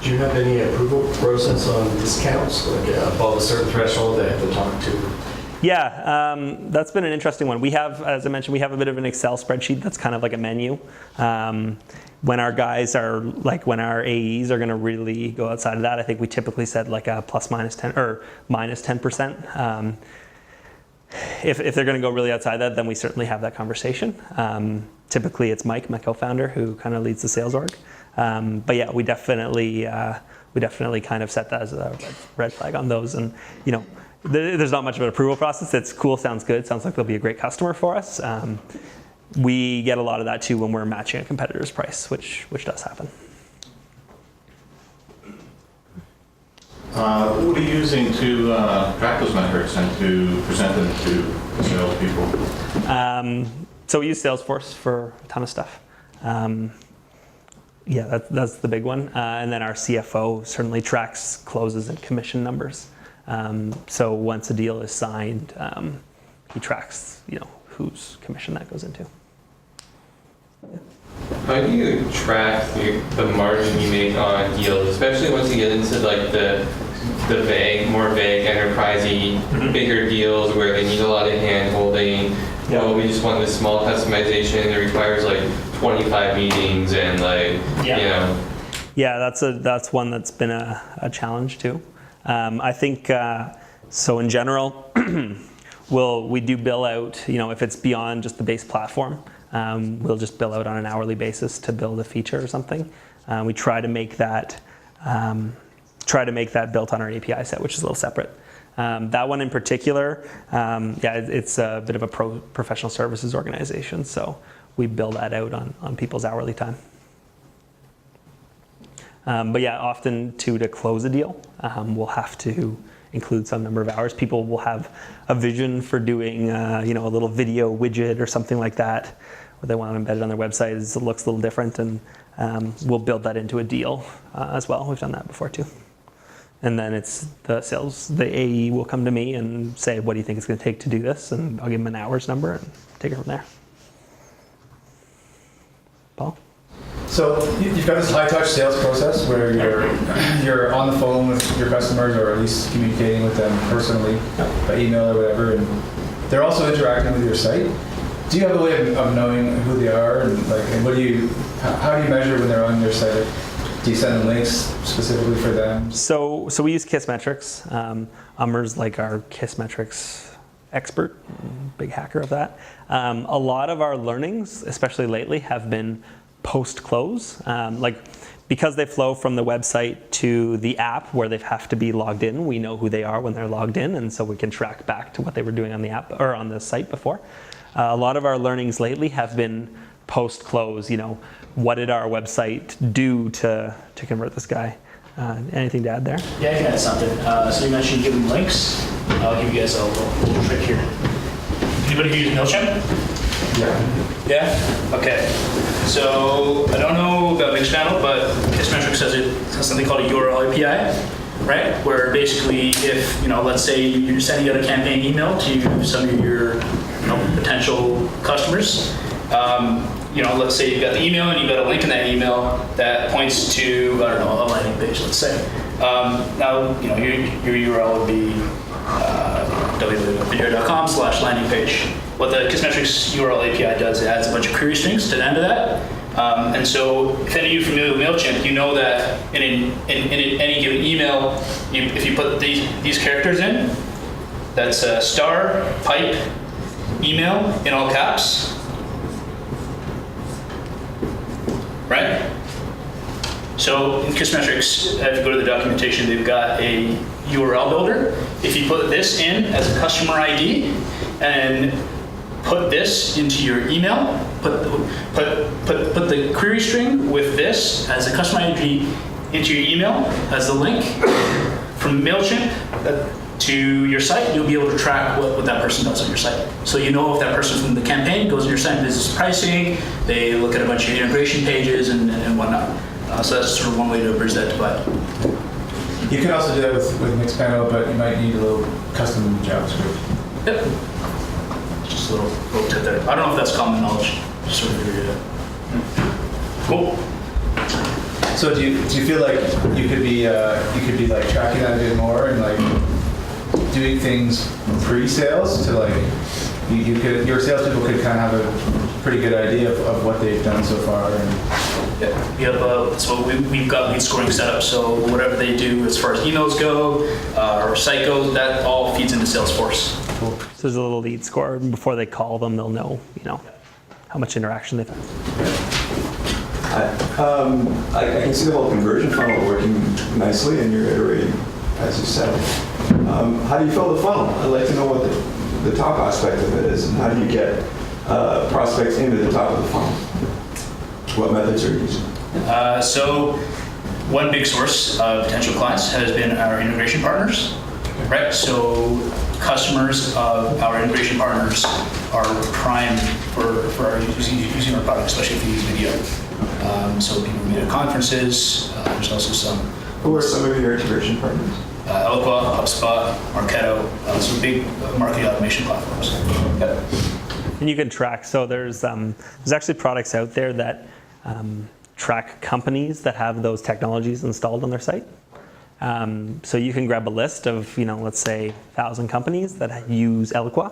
Do you have any approval process on discounts, like above a certain threshold they have to talk to Yeah, that's been an interesting one. We have, as I mentioned, we have a bit of an Excel spreadsheet that's kind of like a menu. When our guys are, like when our AEs are going to really go outside of that, I think we typically said like a plus minus 10 or minus 10%. If they're going to go really outside that, then we certainly have that conversation. Typically it's Mike, my co-founder, who kind of leads the sales org. But yeah, we definitely kind of set that as a red flag on those. And you know, there's not much of an approval process. It's cool, sounds good, sounds like they'll be a great customer for us. We get a lot of that too when we're matching a competitor's price, which does happen. What are you using to track those metrics and to present them to salespeople? So we use Salesforce for a ton of stuff. Yeah, that's the big one. And then our CFO certainly tracks closes and commission numbers. So once a deal is signed, he tracks, you know, whose commission that goes into. Yeah. How do you track the margin you make on deals, especially once you get into like the vague, more vague, enterprisey, bigger deals where they need a lot of hand holding? Yeah. Well, we just want this small customization that requires like 25 meetings and like, you know. Yeah, that's one that's been a challenge too. I think so. In general, we do bill out. You know, if it's beyond just the base platform, we'll just bill out on an hourly basis to build a feature or something. We try to make that built on our API set, which is a little separate. That one in particular, it's a bit of a professional services organization, so we bill that out on people's hourly time. But yeah, often to close a deal, we'll have to include some number of hours. People will have a vision for doing, a little video widget or something like that, where they want to embed it on their website. It looks a little different, and we'll build that into a deal as well. We've done that before too. And then it's the AE will come to me and say, what do you think it's going to take to do this? And I'll give them an hours number and take it from there. Paul? So you've got this high-touch sales process where you're on the phone with your customers, or at least communicating with them personally by email or whatever, and they're also interacting with your site. Do you have a way of knowing who they are, and how do you measure when they're on your site? Do you send them links specifically for them? So we use Kissmetrics. Amar's like our Kissmetrics expert, big hacker of that. A lot of our learnings, especially lately, have been post-close. Because they flow from the website to the app where they have to be logged in, we know who they are when they're logged in, and so we can track back to what they were doing on the app or on the site before. A lot of our learnings lately have been post-close. You know, what did our website do to convert this guy? Anything to add there? Yeah, I can add something. So you mentioned giving links. I'll give you guys a little trick here. Anybody who uses MailChimp? Yeah? Okay. So I don't know about Mixpanel, but Kissmetrics has something called a URL API, right? Where basically if, let's say you're sending out a campaign email to some of your potential customers, let's say you've got the email and you've got a link in that email that points to, a landing page, let's say. Now, your URL would be www.vidyard.com/landing page. What the Kissmetrics URL API does, it adds a bunch of query strings to the end of that. And so if any of you are familiar with MailChimp, you know that in any given email, if you put these characters in, that's star, pipe, email in all caps, right? So in Kissmetrics, if you go to the documentation, they've got a URL builder. If you put this in as a customer ID and put this into your email, put the query string with this as a customer ID into your email as the link from MailChimp to your site, you'll be able to track what that person does on your site. So you know if that person from the campaign goes on your site, business pricing, they look at a bunch of integration pages and whatnot. So that's sort of one way to bridge that divide. You can also do that with Mixpanel, but you might need a little custom JavaScript. Yep. Just a little tip there. I don't know if that's common knowledge. Just sort of give you Cool. So do you feel like you could be like tracking that a bit more and like doing things pre-sales to like, your salespeople could kind of have a pretty good idea of what they've done so far. And We have so we've got lead scoring set up. So whatever they do as far as emails go, or site goes, that all feeds into Salesforce. So there's a little lead score. Before they call them, they'll know, how much interaction they've had. I can see the whole conversion funnel working nicely, and you're iterating, as you said. How do you fill the funnel? I'd like to know what the top aspect of it is, and how do you get prospects into the top of the funnel? What methods are you using? So one big source of potential clients has been our integration partners, right? So customers of our integration partners are primed for using our product, especially if they use Vidyard. So people meet at conferences. There's also some. Who are some of your integration partners? Eloqua, HubSpot, Marketo, some big marketing automation platforms. Yep. And you can track. So there's actually products out there that track companies that have those technologies installed on their site. So you can grab a list of, let's say 1,000 companies that use Eloqua.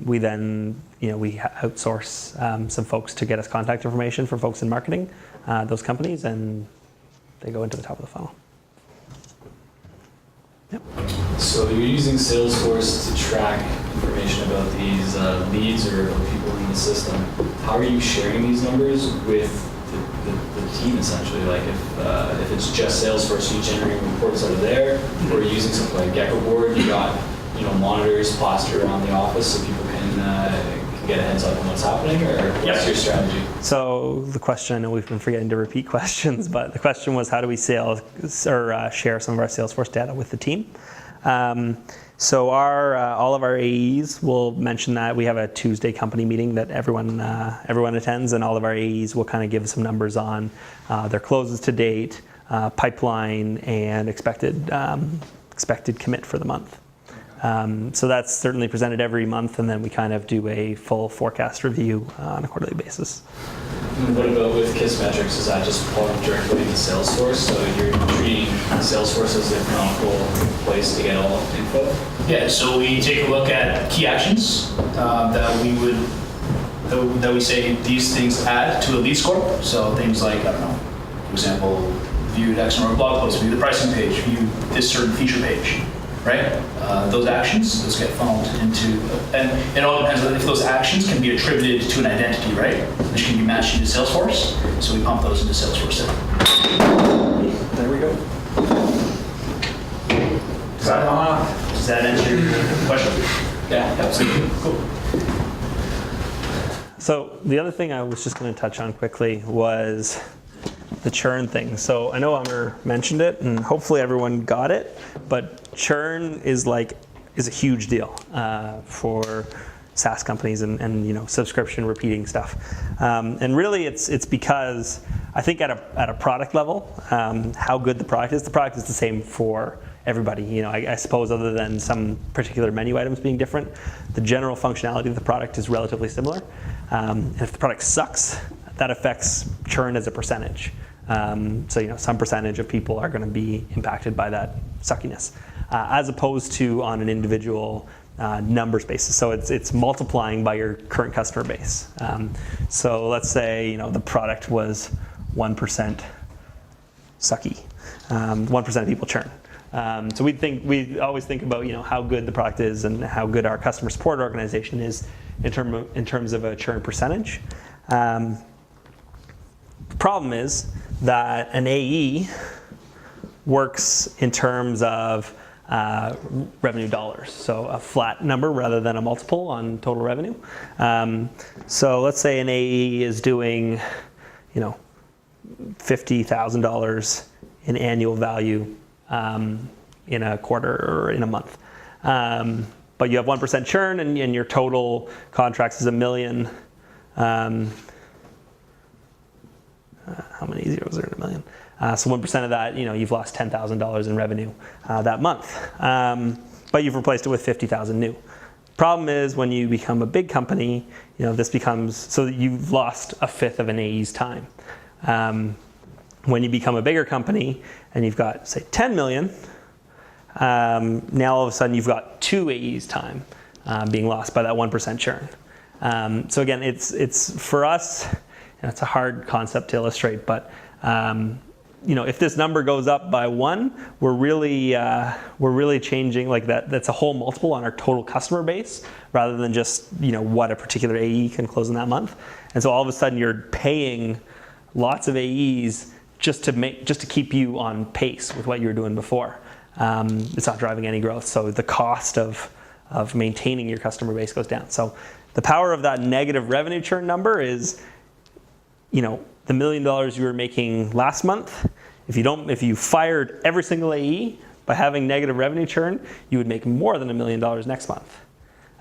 We then, we outsource some folks to get us contact information from folks in marketing, those companies, and they go into the top of the funnel. Yep. So you're using Salesforce to track information about these leads or people in the system. How are you sharing these numbers with the team essentially? Like if it's just Salesforce, are you generating reports out of there, or are you using something like Gecko Board? You got monitors plastered around the office so people can get a heads up on what's happening, or what's your strategy? So the question, I know we've been forgetting to repeat questions, but the question was, how do we share some of our Salesforce data with the team? So all of our AEs will mention that we have a Tuesday company meeting that everyone attends, and all of our AEs will kind of give some numbers on their closes to date, pipeline, and expected commit for the month. So that's certainly presented every month, and then we kind of do a full forecast review on a quarterly basis. And what about with KISS metrics? Is that just plugged directly into Salesforce? So you're treating Salesforce as a canonical place to get all info? Yeah, so we take a look at key actions that we say these things add to a lead score. So things like, for example, viewed X number of blog posts, view the pricing page, view this certain feature page. Right? Those actions, those get funneled into, and it all depends on if those actions can be attributed to an identity, right? Which can be matched into Salesforce. So we pump those into Salesforce. There we go. Does that answer your question? Yeah, absolutely. Cool. So the other thing I was just going to touch on quickly was the churn thing. So I know Amar mentioned it, and hopefully everyone got it, but churn is a huge deal for SaaS companies and subscription repeating stuff. And really it's because I think at a product level, how good the product is the same for everybody. I suppose other than some particular menu items being different, the general functionality of the product is relatively similar. And if the product sucks, that affects churn as a percentage. So some percentage of people are going to be impacted by that suckiness, as opposed to on an individual numbers basis. So it's multiplying by your current customer base. So let's say the product was 1% sucky, 1% of people churn. So we always think about how good the product is and how good our customer support organization is in terms of a churn percentage. The problem is that an AE works in terms of revenue dollars, so a flat number rather than a multiple on total revenue. So let's say an AE is doing, $50,000 in annual value in a quarter or in a month. But you have 1% churn, and your total contracts is $1 million. How many zeros are in $1 million? So 1% of that, you've lost $10,000 in revenue that month. But you've replaced it with 50,000 new. Problem is when you become a big company, this becomes, so you've lost a fifth of an AE's time. When you become a bigger company and you've got, say, 10 million, now all of a sudden you've got 2 AEs time being lost by that 1% churn. So again, it's for us, and it's a hard concept to illustrate, but if this number goes up by 1, we're really changing, like that's a whole multiple on our total customer base rather than just what a particular AE can close in that month. And so all of a sudden you're paying lots of AEs just to keep you on pace with what you were doing before. It's not driving any growth, so the cost of maintaining your customer base goes down. So the power of that negative revenue churn number is, the $1 million you were making last month, if you fired every single AE by having negative revenue churn, you would make more than $1 million next month.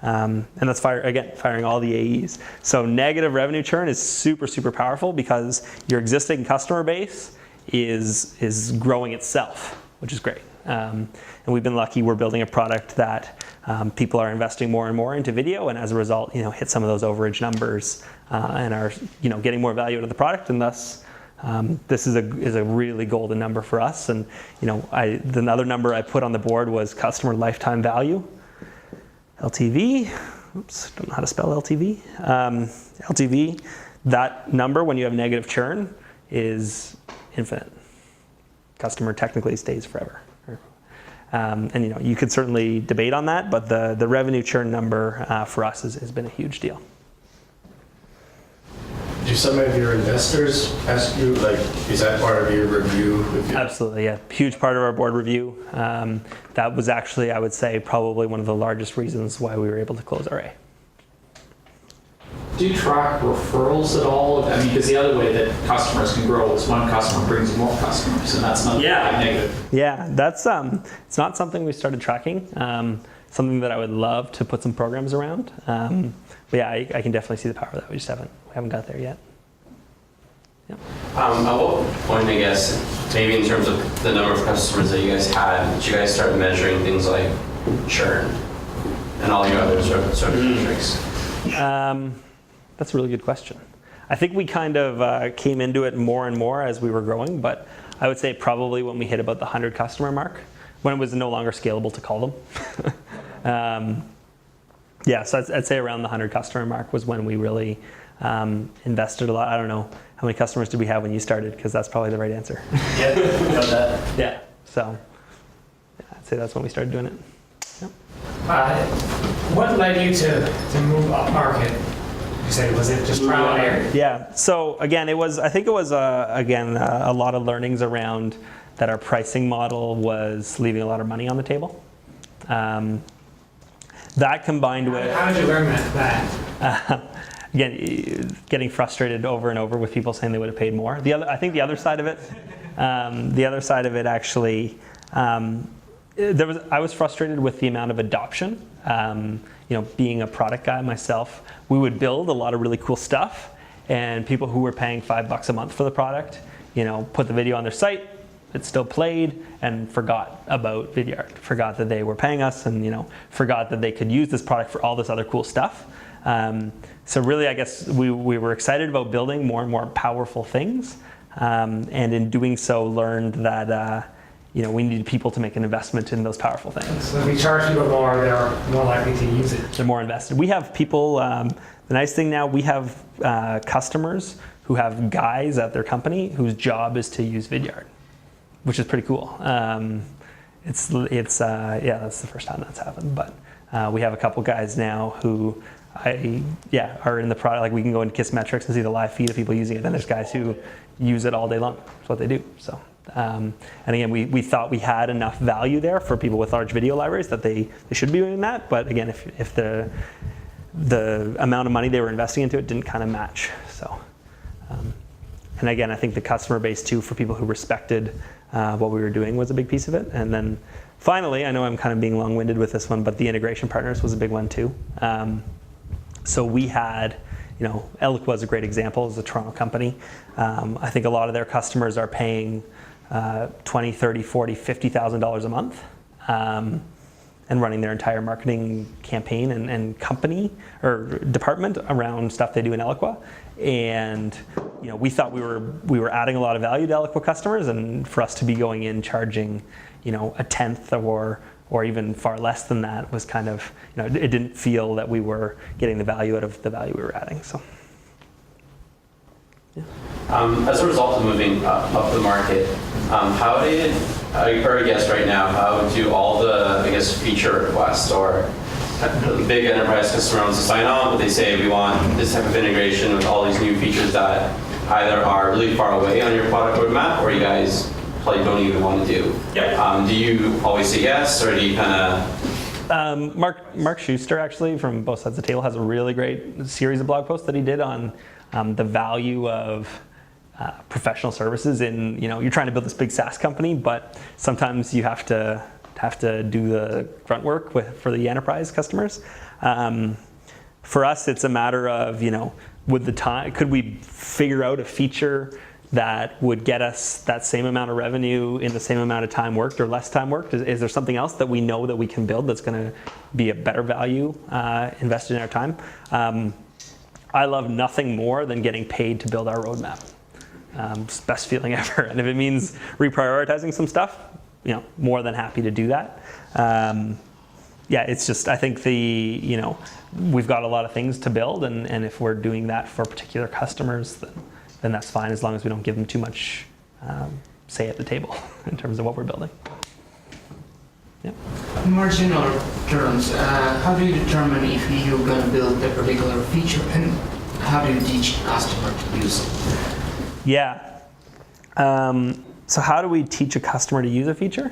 And that's firing all the AEs. So negative revenue churn is super, super powerful because your existing customer base is growing itself, which is great. And we've been lucky. We're building a product that people are investing more and more into video, and as a result, hit some of those overage numbers and are getting more value out of the product, and thus this is a really golden number for us. And the other number I put on the board was customer lifetime value, LTV. Oops, don't know how to spell LTV. LTV. That number, when you have negative churn, is infinite. Customer technically stays forever. And you could certainly debate on that, but the revenue churn number for us has been a huge deal. Do some of your investors ask you, is that part of your review? Absolutely, yeah. Huge part of our board review. That was actually, I would say, probably one of the largest reasons why we were able to close RA. Do you track referrals at all? I mean, because the other way that customers can grow is one customer brings more customers, and that's not negative. Yeah, that's it's not something we started tracking. Something that I would love to put some programs around. But yeah, I can definitely see the power of that. We just haven't got there yet. Yep. At what point, I guess, maybe in terms of the number of customers that you guys had, did you guys start measuring things like churn and all your other sort of metrics? That's a really good question. I think we kind of came into it more and more as we were growing, but I would say probably when we hit about the 100 customer mark, when it was no longer scalable to call them. So I'd say around the 100 customer mark was when we really invested a lot. I don't know, how many customers did we have when you started? Because that's probably the right answer. Yeah, got that. Yeah, so I'd say that's when we started doing it. Yep. What led you to move up market? You said, was it just trial and error? Yeah, so again, I think it was a lot of learnings around that our pricing model was leaving a lot of money on the table. That combined with... How did you learn that? Again, getting frustrated over and over with people saying they would have paid more. I think the other side of it, actually, I was frustrated with the amount of adoption. Being a product guy myself, we would build a lot of really cool stuff, and people who were paying $5 a month for the product, put the video on their site, it still played, and forgot about Vidyard, forgot that they were paying us, and forgot that they could use this product for all this other cool stuff. So really, I guess we were excited about building more and more powerful things, and in doing so, learned that we needed people to make an investment in those powerful things. So if we charge people more, they're more likely to use it. They're more invested. We have people, the nice thing now, we have customers who have guys at their company whose job is to use Vidyard, which is pretty cool. That's the first time that's happened. But we have a couple guys now who are in the product. Like, we can go into Kissmetrics and see the live feed of people using it. Then there's guys who use it all day long. That's what they do. So. And again, we thought we had enough value there for people with large video libraries that they should be doing that. But again, if the amount of money they were investing into it didn't kind of match. So, and again, I think the customer base too, for people who respected what we were doing, was a big piece of it. And then finally, I know I'm kind of being long-winded with this one, but the integration partners was a big one too. So we had, Eloqua is a great example. It's a Toronto company. I think a lot of their customers are paying $20,000, $30,000, $40,000, $50,000 a month. and running their entire marketing campaign and company or department around stuff they do in Eloqua. And we thought we were adding a lot of value to Eloqua customers, and for us to be going in charging a tenth or even far less than that was kind of, it didn't feel that we were getting the value out of the value we were adding. So. Yeah. As a result of moving up the market, how did, or I guess right now, how do all the, feature requests or the big enterprise customer wants to sign on, but they say we want this type of integration with all these new features that either are really far away on your product roadmap or you guys probably don't even want to do. Yep. Do you always say yes, or do you kind of... Mark Schuster, actually, from Both Sides of the Table, has a really great series of blog posts that he did on the value of professional services in, you're trying to build this big SaaS company, but sometimes you have to do the grunt work for the enterprise customers. For us, it's a matter of, with the time, could we figure out a feature that would get us that same amount of revenue in the same amount of time worked or less time worked? Is there something else that we know that we can build that's going to be a better value invested in our time? I love nothing more than getting paid to build our roadmap. It's the best feeling ever. And if it means reprioritizing some stuff, more than happy to do that. It's just, I think we've got a lot of things to build, and if we're doing that for particular customers, then that's fine, as long as we don't give them too much say at the table in terms of what we're building. Yep. In more general terms, how do you determine if you're going to build a particular feature, and how do you teach a customer to use it? Yeah. So how do we teach a customer to use a feature?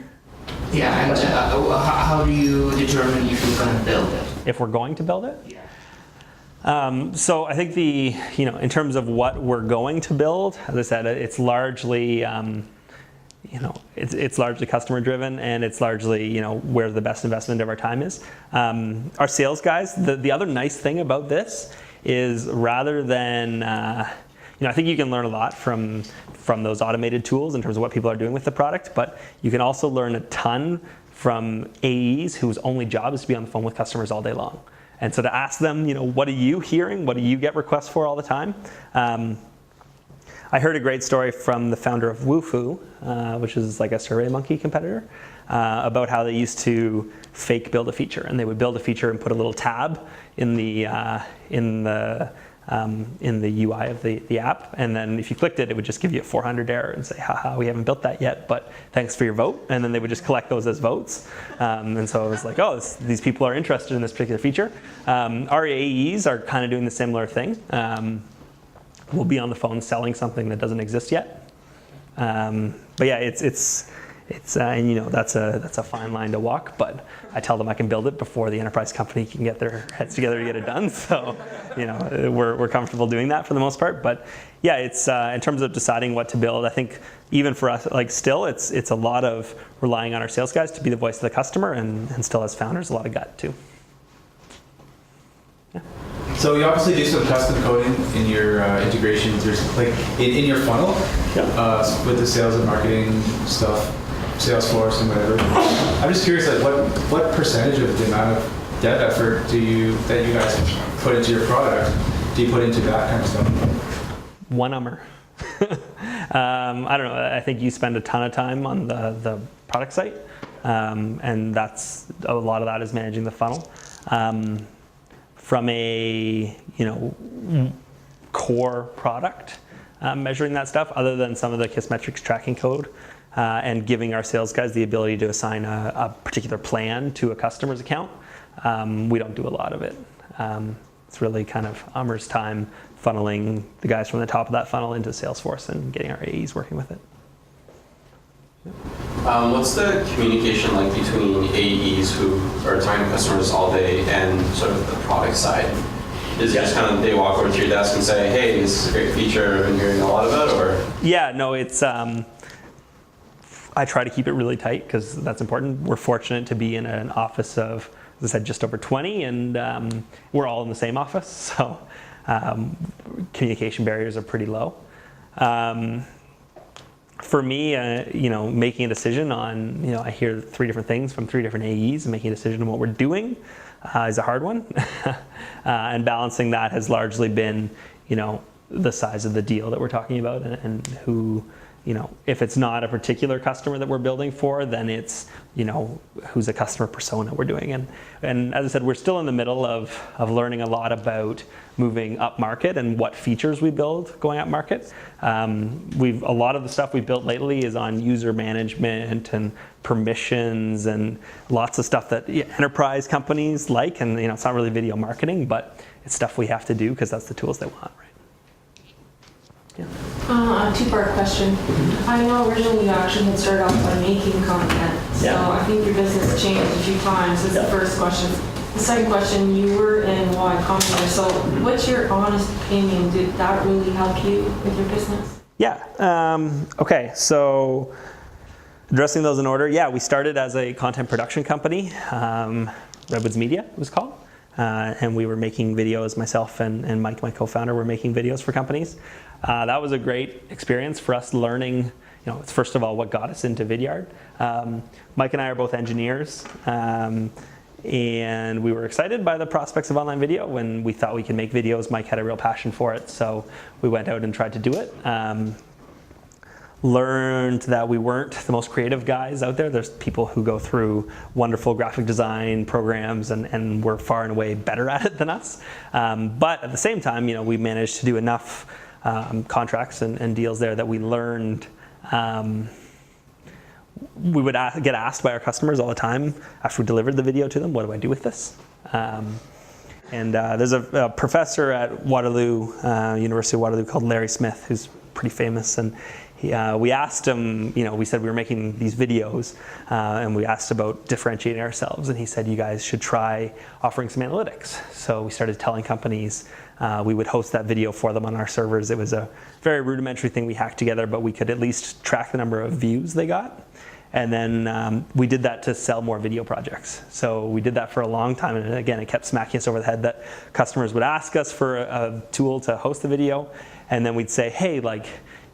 Yeah, and how do you determine if you're going to build it? If we're going to build it? Yeah. So I think in terms of what we're going to build, as I said, it's largely, it's largely customer driven, and it's largely, where the best investment of our time is. Our sales guys, the other nice thing about this is, rather than, I think you can learn a lot from those automated tools in terms of what people are doing with the product, but you can also learn a ton from AEs whose only job is to be on the phone with customers all day long. And so to ask them, what are you hearing? What do you get requests for all the time? I heard a great story from the founder of Wufoo, which is like a SurveyMonkey competitor, about how they used to fake build a feature. And they would build a feature and put a little tab in the UI of the app, and then if you clicked it, it would just give you a 400 error and say, haha, we haven't built that yet, but thanks for your vote. And then they would just collect those as votes. And so it was like, these people are interested in this particular feature. Our AEs are kind of doing the similar thing. We'll be on the phone selling something that doesn't exist yet. But yeah, it's and that's a fine line to walk, but I tell them I can build it before the enterprise company can get their heads together to get it done. So, we're comfortable doing that for the most part. But yeah, it's in terms of deciding what to build, I think even for us, still it's a lot of relying on our sales guys to be the voice of the customer, and still as founders, a lot of gut too. Yeah. So you obviously do some custom coding in your integrations. There's in your funnel with the sales and marketing stuff, Salesforce and whatever. I'm just curious, what percentage of the amount of dev effort that you guys put into your product do you put into that kind of stuff? One number. I don't know. I think you spend a ton of time on the product site, and that's a lot of that is managing the funnel. From a core product, measuring that stuff, other than some of the Kissmetrics tracking code, and giving our sales guys the ability to assign a particular plan to a customer's account, we don't do a lot of it. It's really kind of Amar's time funneling the guys from the top of that funnel into Salesforce and getting our AEs working with it. What's the communication like between AEs who are talking to customers all day and sort of the product side? Is it just kind of they walk over to your desk and say, hey, this is a great feature, I've been hearing a lot of it, or? Yeah, no, it's, I try to keep it really tight because that's important. We're fortunate to be in an office of, as I said, just over 20, and we're all in the same office, so communication barriers are pretty low. for me, making a decision on, I hear 3 different things from 3 different AEs, and making a decision on what we're doing is a hard one. And balancing that has largely been, the size of the deal that we're talking about, and who, if it's not a particular customer that we're building for, then it's, who's a customer persona we're doing. And as I said, we're still in the middle of learning a lot about moving up market and what features we build going up market. A lot of the stuff we've built lately is on user management and permissions and lots of stuff that enterprise companies like, and it's not really video marketing, but it's stuff we have to do because that's the tools they want, right? Yeah. A 2-part question. I know originally you actually had started off by making content, so I think your business changed a few times. That's the first question. The second question, you were in Y Combinator, so what's your honest opinion? Did that really help you with your business? Yeah. Okay, so addressing those in order, we started as a content production company. Redwoods Media it was called. And we were making videos, myself and Mike, my co-founder, were making videos for companies. That was a great experience for us learning, it's first of all what got us into Vidyard. Mike and I are both engineers, and we were excited by the prospects of online video when we thought we could make videos. Mike had a real passion for it, so we went out and tried to do it. Learned that we weren't the most creative guys out there. There's people who go through wonderful graphic design programs and we're far and away better at it than us. But at the same time, we managed to do enough contracts and deals there that we learned. We would get asked by our customers all the time after we delivered the video to them, what do I do with this? And there's a professor at Waterloo, University of Waterloo, called Larry Smith, who's pretty famous, and we asked him, we said we were making these videos, and we asked about differentiating ourselves, and he said, you guys should try offering some analytics. So we started telling companies we would host that video for them on our servers. It was a very rudimentary thing we hacked together, but we could at least track the number of views they got. And then we did that to sell more video projects. So we did that for a long time, and again, it kept smacking us over the head that customers would ask us for a tool to host the video, and then we'd say, hey,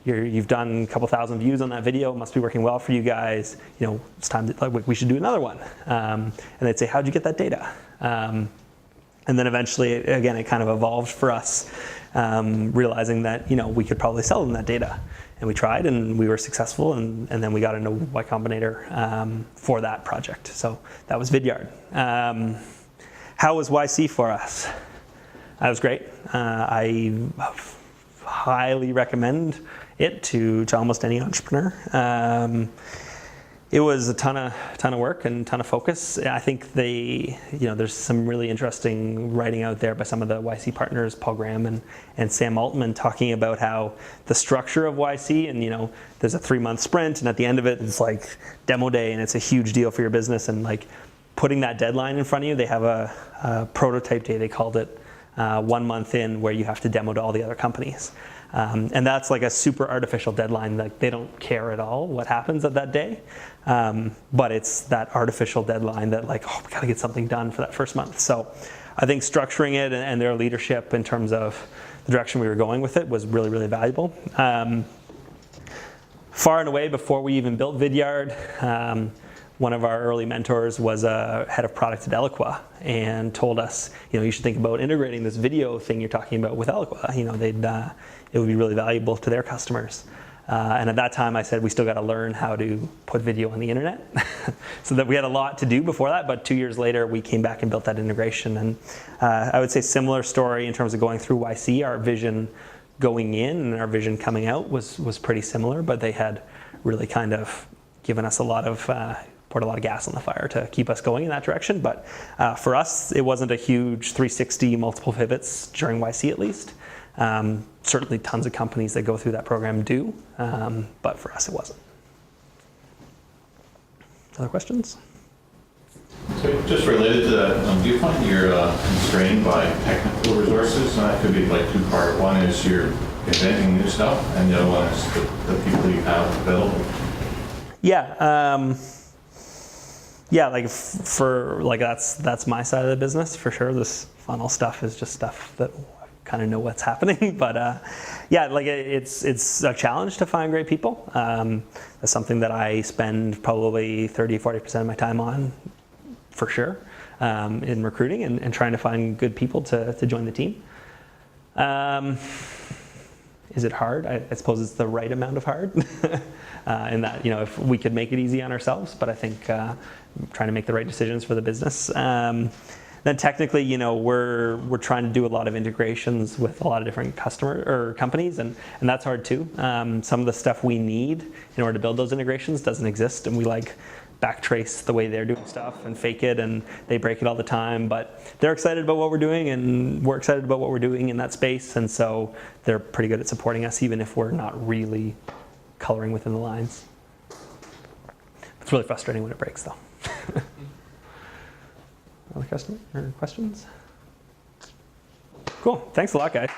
you've done a couple thousand views on that video, it must be working well for you guys, it's time to, we should do another one. And they'd say, how'd you get that data? And then eventually, again, it kind of evolved for us, realizing that, we could probably sell them that data. And we tried, and we were successful, and then we got into Y Combinator for that project. So that was Vidyard. How was YC for us? That was great. I highly recommend it to almost any entrepreneur. It was a ton of work and ton of focus. I think there's some really interesting writing out there by some of the YC partners, Paul Graham and Sam Altman, talking about how the structure of YC, and there's a 3-month sprint, and at the end of it, it's like demo day, and it's a huge deal for your business, and putting that deadline in front of you. They have a prototype day, they called it, 1 month in, where you have to demo to all the other companies. And that's like a super artificial deadline. They don't care at all what happens at that day. But it's that artificial deadline that we got to get something done for that first month. So I think structuring it and their leadership in terms of the direction we were going with it was really, really valuable. Far and away before we even built Vidyard, one of our early mentors was a head of product at Eloqua and told us, you should think about integrating this video thing you're talking about with Eloqua. It would be really valuable to their customers. And at that time, I said we still got to learn how to put video on the internet. So that we had a lot to do before that. But 2 years later, we came back and built that integration. And I would say similar story in terms of going through YC. Our vision going in and our vision coming out was pretty similar, but they had really kind of given us poured a lot of gas on the fire to keep us going in that direction. But for us, it wasn't a huge 360 multiple pivots during YC at least. Certainly tons of companies that go through that program do, but for us it wasn't. Other questions? So just related to that, do you find you're constrained by technical resources? And that could be 2-part. One is you're inventing new stuff, and the other one is the people you have available. Yeah. That's my side of the business for sure. This funnel stuff is just stuff that I've kind of know what's happening. But yeah, like it's a challenge to find great people. That's something that I spend probably 30-40% of my time on, for sure, in recruiting and trying to find good people to join the team. Is it hard? I suppose it's the right amount of hard. In that, if we could make it easy on ourselves, but I think trying to make the right decisions for the business. Then technically, we're trying to do a lot of integrations with a lot of different companies, and that's hard too. Some of the stuff we need in order to build those integrations doesn't exist, and we backtrace the way they're doing stuff and fake it, and they break it all the time. But they're excited about what we're doing, and we're excited about what we're doing in that space, and so they're pretty good at supporting us, even if we're not really coloring within the lines. It's really frustrating when it breaks, though. Other questions? Cool. Thanks a lot, guys.